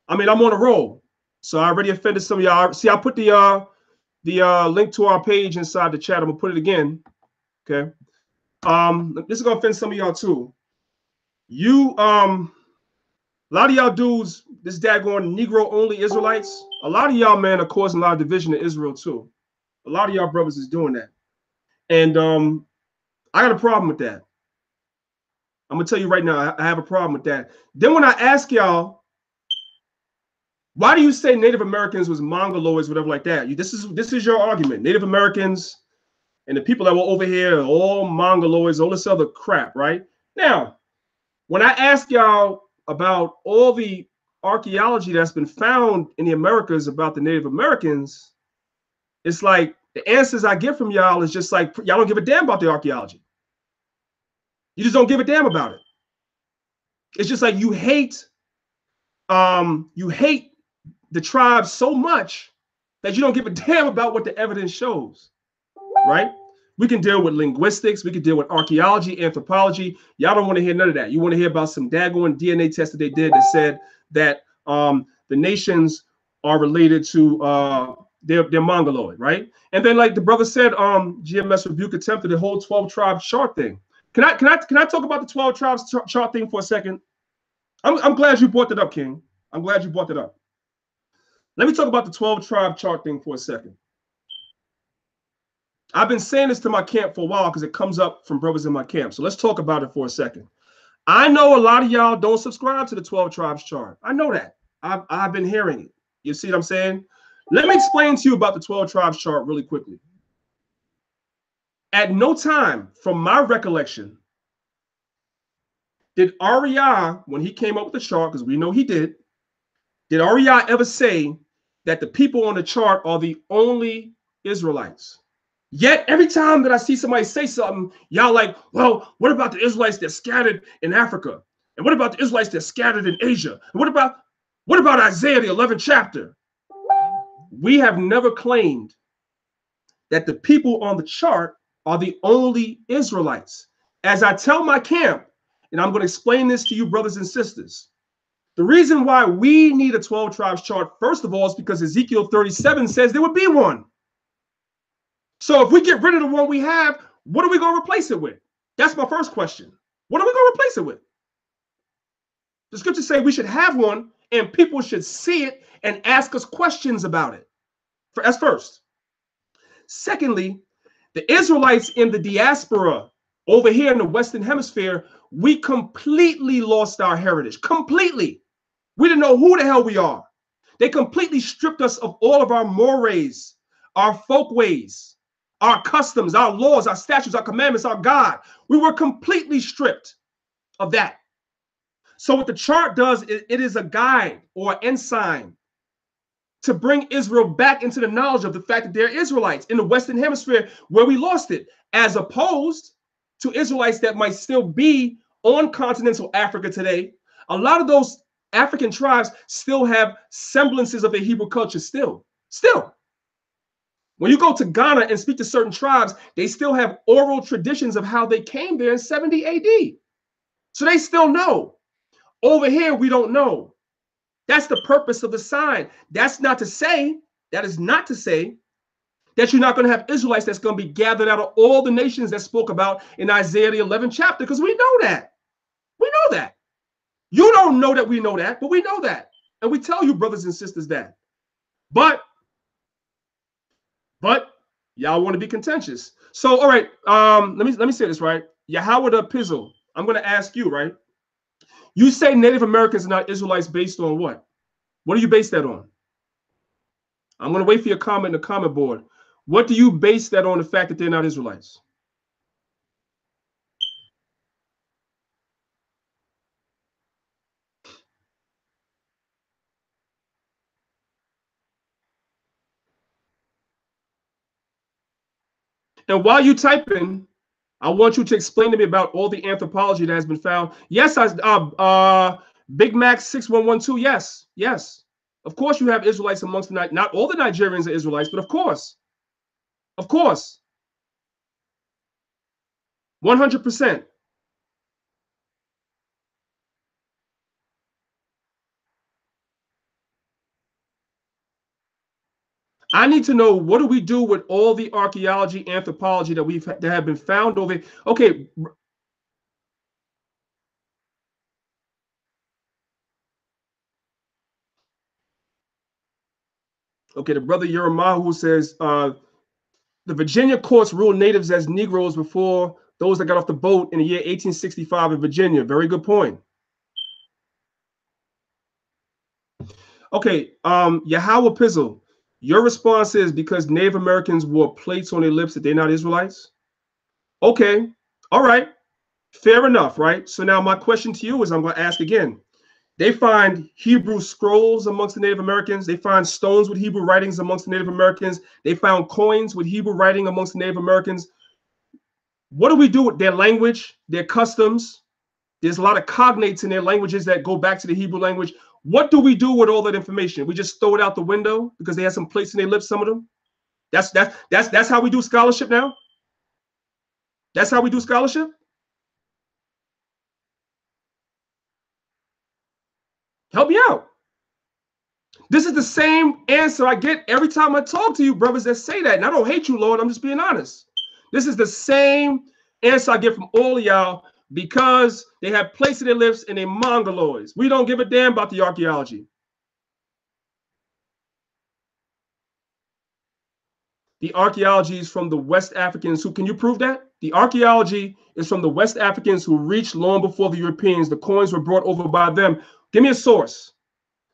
I mean, I'm on a roll, so I already offended some of y'all. See, I put the link to our page inside the chat. I'm gonna put it again. Okay. This is gonna offend some of y'all too. You a lot of y'all dudes, this daggone Negro only Israelites, a lot of y'all, man, are causing a lot of division in Israel too. A lot of y'all brothers is doing that. And I got a problem with that. I'm gonna tell you right now, I have a problem with that. Then when I ask y'all, why do you say Native Americans was Mongoloids, whatever like that? This is your argument. Native Americans and the people that were over here are all Mongoloids, all this other crap, right? Now, when I ask y'all about all the archaeology that's been found in the Americas about the Native Americans, it's like the answers I get from y'all is just like, y'all don't give a damn about the archaeology. You just don't give a damn about it. It's just like you hate the tribe so much that you don't give a damn about what the evidence shows, right? We can deal with linguistics, we can deal with archaeology, anthropology. Y'all don't want to hear none of that. You want to hear about some daggone DNA test that they did that said that the nations are related to they're Mongoloid, right? And then, like the brother said, GMS Rebuke attempted the whole 12 tribe chart thing. Can I talk about the 12 tribes chart thing for a second? I'm glad you brought that up, King. I'm glad you brought that up. Let me talk about the 12 tribe chart thing for a second. I've been saying this to my camp for a while because it comes up from brothers in my camp. So let's talk about it for a second. I know a lot of y'all don't subscribe to the 12 tribes chart. I know that. I've been hearing it. You see what I'm saying? Let me explain to you about the 12 tribes chart really quickly. At no time, from my recollection, did Ariah, when he came up with the chart, because we know he did Ariah ever say that the people on the chart are the only Israelites? Yet every time that I see somebody say something, y'all like, well, what about the Israelites that scattered in Africa? And what about the Israelites that scattered in Asia? And what about Isaiah, the 11th chapter? We have never claimed that the people on the chart are the only Israelites. As I tell my camp, and I'm going to explain this to you, brothers and sisters, the reason why we need a 12 tribes chart, first of all, is because Ezekiel 37 says there would be one. So if we get rid of the one we have, what are we going to replace it with? That's my first question. What are we going to replace it with? The scriptures say we should have one and people should see it and ask us questions about it. That's first. Secondly, the Israelites in the diaspora over here in the Western Hemisphere, we completely lost our heritage. Completely. We didn't know who the hell we are. They completely stripped us of all of our mores, our folkways, our customs, our laws, our statutes, our commandments, our God. We were completely stripped of that. So what the chart does, it is a guide or ensign to bring Israel back into the knowledge of the fact that they're Israelites in the Western Hemisphere where we lost it, as opposed to Israelites that might still be on continental Africa today. A lot of those African tribes still have semblances of their Hebrew culture still. When you go to Ghana and speak to certain tribes, they still have oral traditions of how they came there in 70 AD. So they still know. Over here, we don't know. That's the purpose of the sign. That is not to say that you're not going to have Israelites that's going to be gathered out of all the nations that spoke about in Isaiah the 11th chapter, because we know that. We know that. You don't know that we know that, but we know that. And we tell you, brothers and sisters, that. But y'all want to be contentious. So, all right, let me say this, right? Yahweh the Pizzle, I'm going to ask you, right? You say Native Americans are not Israelites based on what? What do you base that on? I'm going to wait for your comment in the comment board. What do you base that on, the fact that they're not Israelites? And while you type in, I want you to explain to me about all the anthropology that has been found. Yes, Big Mac 6112. Yes. Of course, you have Israelites amongst the not all the Nigerians are Israelites, but of course, 100%. I need to know, what do we do with all the archaeology, anthropology that have been found over here? Okay. Okay, the brother Yeremahu says the Virginia courts ruled natives as Negroes before those that got off the boat in the year 1865 in Virginia. Very good point. Okay, Yahweh Pizzle, your response is because Native Americans wore plates on their lips that they're not Israelites? Okay, all right, fair enough, right? So now my question to you is, I'm going to ask again. They find Hebrew scrolls amongst the Native Americans. They find stones with Hebrew writings amongst the Native Americans. They found coins with Hebrew writing amongst the Native Americans. What do we do with their language, their customs? There's a lot of cognates in their languages that go back to the Hebrew language. What do we do with all that information? We just throw it out the window because they have some plates in their lips, some of them? That's how we do scholarship now? That's how we do scholarship? Help me out. This is the same answer I get every time I talk to you brothers that say that. And I don't hate you, Lord. I'm just being honest. This is the same answer I get from all of y'all, because they have plates in their lips and they're mongoloids. We don't give a damn about the archaeology. The archaeology is from the West Africans who, can you prove that? The archaeology is from the West Africans who reached long before the Europeans. The coins were brought over by them. Give me a source.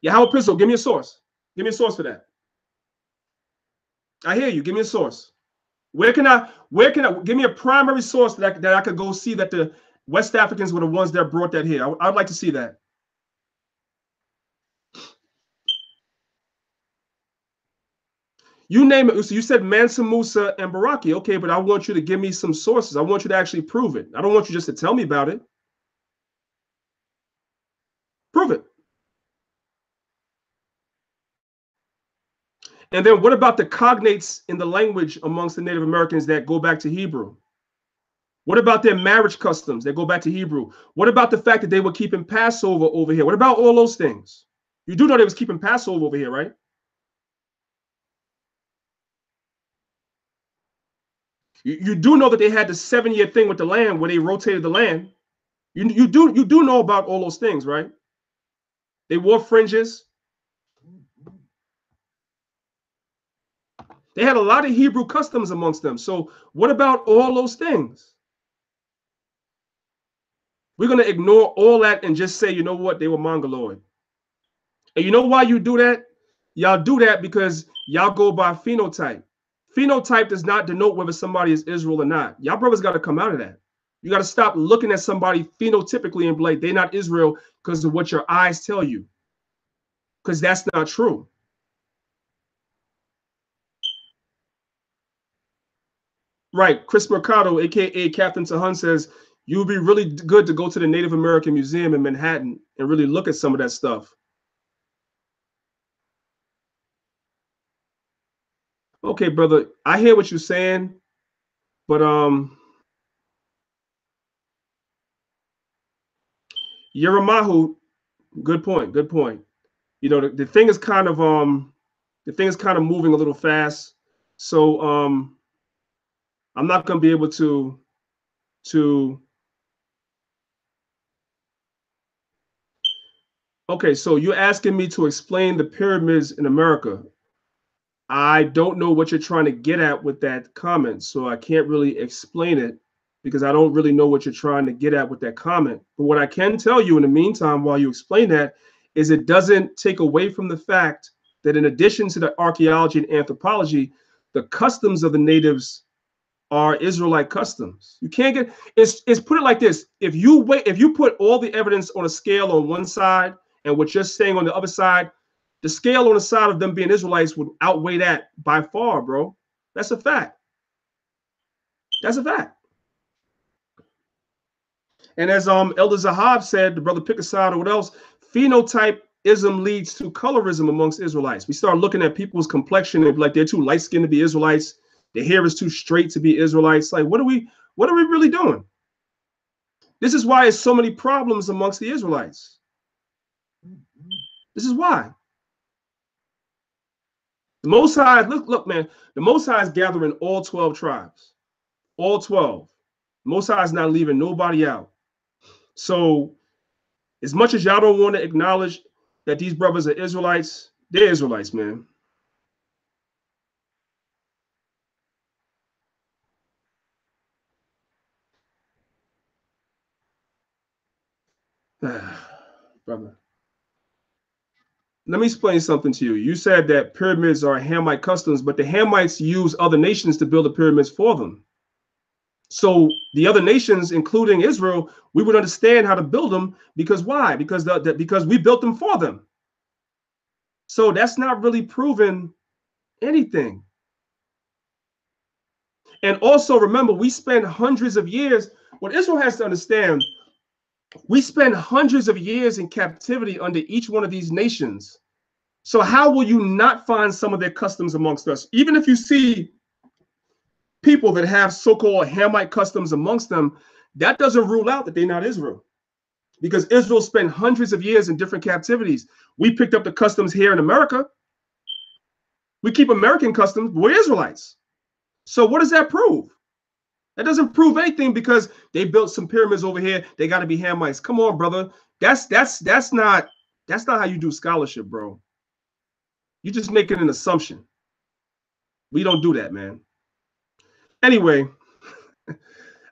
Yahweh Pistol, give me a source. Give me a source for that. I hear you. Give me a source. Where can I give me a primary source that I could go see that the West Africans were the ones that brought that here? I'd like to see that. You name it. So you said Mansa Musa and Baraki. Okay, but I want you to give me some sources. I want you to actually prove it. I don't want you just to tell me about it. Prove it. And then what about the cognates in the language amongst the Native Americans that go back to Hebrew? What about their marriage customs that go back to Hebrew? What about the fact that they were keeping Passover over here? What about all those things? You do know they was keeping Passover over here, right? You do know that they had the 7-year thing with the land where they rotated the land. You do know about all those things, right? They wore fringes. They had a lot of Hebrew customs amongst them. So what about all those things? We're going to ignore all that and just say, you know what, they were Mongoloid. And you know why you do that? Y'all do that because y'all go by phenotype. Phenotype does not denote whether somebody is Israel or not. Y'all brothers got to come out of that. You got to stop looking at somebody phenotypically and be like, they're not Israel because of what your eyes tell you. Because that's not true. Right. Chris Mercado, aka Captain Tahan, says you would be really good to go to the Native American Museum in Manhattan and really look at some of that stuff. Okay, brother, I hear what you're saying, but Yeramahu, good point, good point. You know, the thing is kind of moving a little fast, so I'm not going to be able to okay, so you're asking me to explain the pyramids in America. I don't know what you're trying to get at with that comment, so I can't really explain it because I don't really know what you're trying to get at with that comment. But what I can tell you in the meantime, while you explain that, is it doesn't take away from the fact that in addition to the archaeology and anthropology, the customs of the natives are Israelite customs. You can't get it's put it like this. If you put all the evidence on a scale on one side and what you're saying on the other side, the scale on the side of them being Israelites would outweigh that by far, bro. That's a fact. That's a fact. And as Elder Zahab said, the brother Pickaside or what else, phenotypism leads to colorism amongst Israelites. We start looking at people's complexion and be like they're too light skinned to be Israelites. Their hair is too straight to be Israelites. Like, what are we really doing? This is why there's so many problems amongst the Israelites. This is why. The Most High, look, man, the Most High is gathering all 12 tribes. All 12. The Most High is not leaving nobody out. So, as much as y'all don't want to acknowledge that these brothers are Israelites, they're Israelites, man. Brother. Let me explain something to you. You said that pyramids are Hamite customs, but the Hamites use other nations to build the pyramids for them. So the other nations, including Israel, we would understand how to build them because why? Because because we built them for them. So that's not really proven anything. And also remember, we spend hundreds of years. What Israel has to understand, we spend hundreds of years in captivity under each one of these nations. So how will you not find some of their customs amongst us? Even if you see people that have so-called Hamite customs amongst them, that doesn't rule out that they're not Israel. Because Israel spent hundreds of years in different captivities. We picked up the customs here in America. We keep American customs, but we're Israelites. So what does that prove? That doesn't prove anything because they built some pyramids over here. They got to be Hamites. Come on, brother. That's not how you do scholarship, bro. You're just making an assumption. We don't do that, man. Anyway,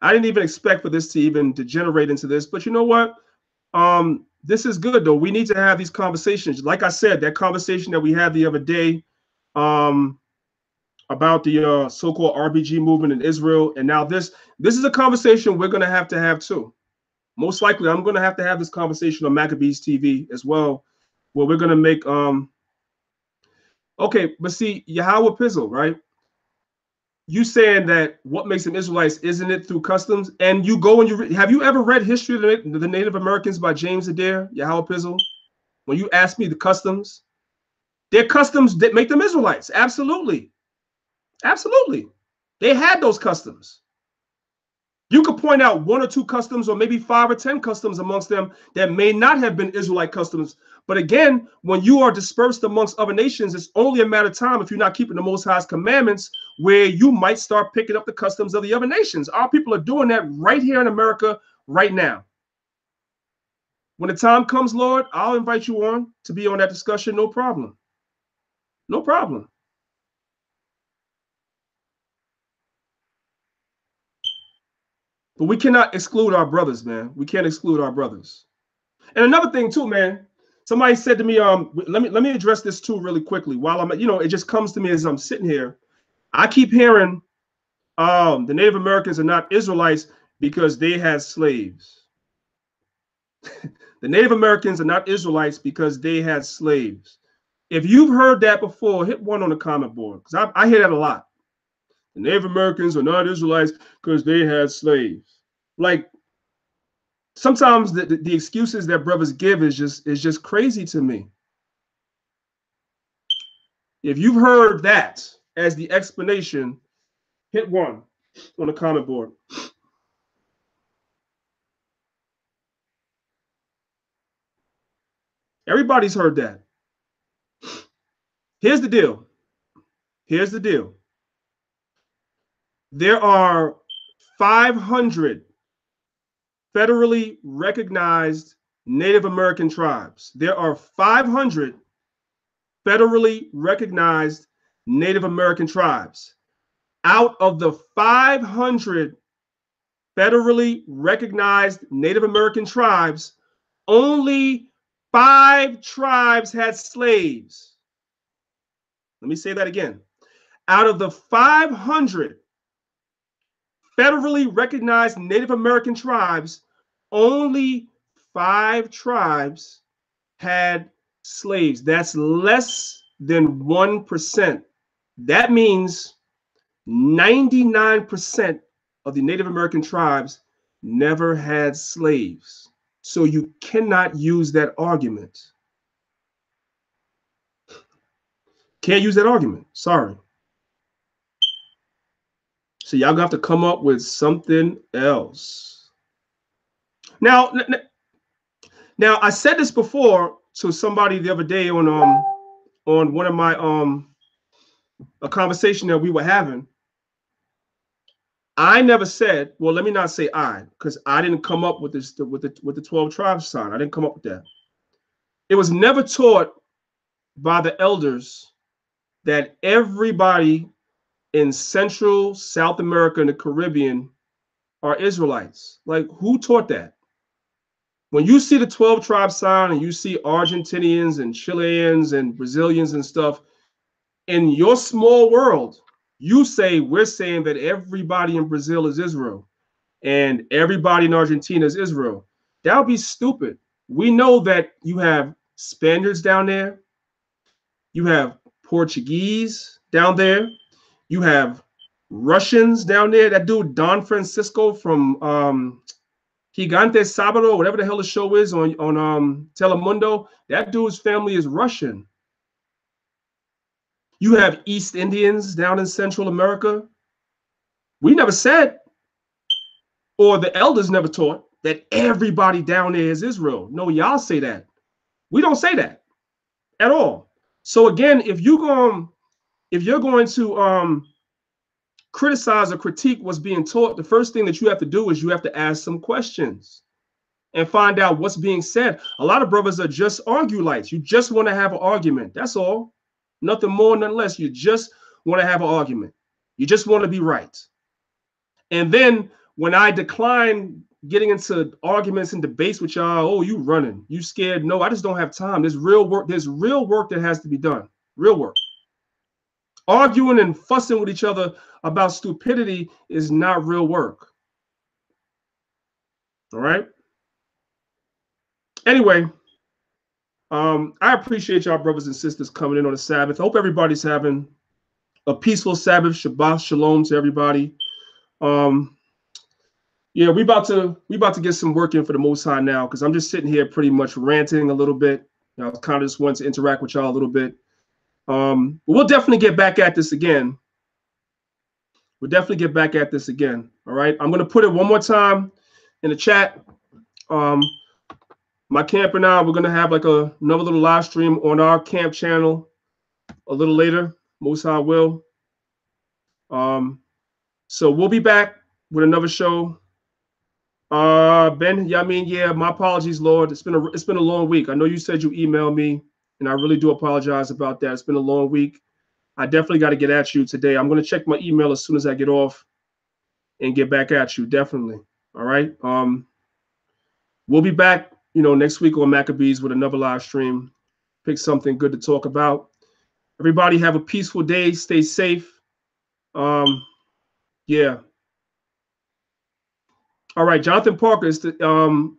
I didn't even expect for this to even degenerate into this, but you know what? This is good though. We need to have these conversations. Like I said, that conversation that we had the other day, about the so-called RBG movement in Israel, and now this is a conversation we're going to have too. Most likely, I'm going to have this conversation on Maccabeestv TV as well, where we're going to make okay, but see, Yahweh Pizzle, right? You saying that what makes them Israelites isn't it through customs? And you go and have you ever read History of the Native Americans by James Adair, Yahweh Pizzle? When you ask me the customs, their customs that make them Israelites. Absolutely. Absolutely. They had those customs. You could point out one or two customs or maybe 5 or 10 customs amongst them that may not have been Israelite customs. But again, when you are dispersed amongst other nations, it's only a matter of time if you're not keeping the Most High's commandments where you might start picking up the customs of the other nations. Our people are doing that right here in America right now. When the time comes, Lord, I'll invite you on to be on that discussion. No problem. No problem. But we cannot exclude our brothers, man. We can't exclude our brothers. And another thing too, man, Somebody said to me, let me address this too really quickly. While I'm, it just comes to me as I'm sitting here. I keep hearing the Native Americans are not Israelites because they had slaves. The Native Americans are not Israelites because they had slaves. If you've heard that before, hit one on the comment board, because I hear that a lot. The Native Americans are not Israelites because they had slaves. Like, sometimes the excuses that brothers give is just crazy to me. If you've heard that as the explanation, hit one on the comment board. Everybody's heard that. Here's the deal. Here's the deal. There are 500 federally recognized Native American tribes. There are 500 federally recognized Native American tribes. Out of the 500 federally recognized Native American tribes, only 5 tribes had slaves. Let me say that again. Out of the 500 federally recognized Native American tribes, only 5 tribes had slaves. That's less than 1%. That means 99% of the Native American tribes never had slaves. So you cannot use that argument. Can't use that argument. Sorry. So y'all have to come up with something else. Now I said this before to somebody the other day on one of my a conversation that we were having. I never said, well, let me not say I, because I didn't come up with this with the 12 tribes sign. I didn't come up with that. It was never taught by the elders that everybody in Central, South America, and the Caribbean are Israelites. Like, who taught that? When you see the 12 tribe sign and you see Argentinians and Chileans and Brazilians and stuff, in your small world, you say, we're saying that everybody in Brazil is Israel and everybody in Argentina is Israel. That would be stupid. We know that you have Spaniards down there. You have Portuguese down there. You have Russians down there. That dude, Don Francisco from Gigante Sábado, whatever the hell the show is on Telemundo, that dude's family is Russian. You have East Indians down in Central America. We never said, or the elders never taught, that everybody down there is Israel. No, y'all say that. We don't say that at all. So again, if you're going to criticize or critique what's being taught, the first thing that you have to do is you have to ask some questions and find out what's being said. A lot of brothers are just argulites. You just want to have an argument. That's all. Nothing more, nothing less. You just want to have an argument. You just want to be right. And then when I decline getting into arguments and debates with y'all, oh, you running, you scared. No, I just don't have time. There's real work. There's real work that has to be done. Real work. Arguing and fussing with each other about stupidity is not real work. All right. Anyway, I appreciate y'all brothers and sisters coming in on the Sabbath. I hope everybody's having a peaceful Sabbath. Shabbat shalom to everybody. Yeah, we about to get some work in for the Most High now, because I'm just sitting here pretty much ranting a little bit. I kind of just wanted to interact with y'all a little bit. We'll definitely get back at this again. We'll definitely get back at this again. All right. I'm going to put it one more time in the chat. My camp and I, we're going to have like another little live stream on our camp channel a little later. Most High will. So we'll be back with another show. Ben, yeah, I mean, yeah, my apologies, Lord. It's been a long week. I know you said you emailed me, and I really do apologize about that. It's been a long week. I definitely got to get at you today. I'm going to check my email as soon as I get off and get back at you. Definitely. All right. We'll be back next week on Maccabees with another live stream. Pick something good to talk about. Everybody have a peaceful day. Stay safe. Yeah. All right, Jonathan Parker.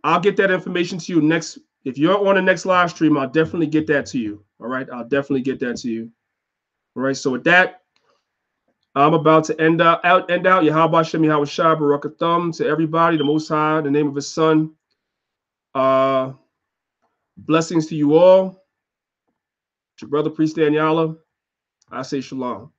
I'll get that information to you next. If you're on the next live stream, I'll definitely get that to you. All right, I'll definitely get that to you. All right. So with that, I'm about to end out. Yahweh Shem Yahweh Shai Baruch Thumb to everybody. The Most High, in the name of His Son. Blessings to you all. It's your brother Priest Danyaahla. I say shalom.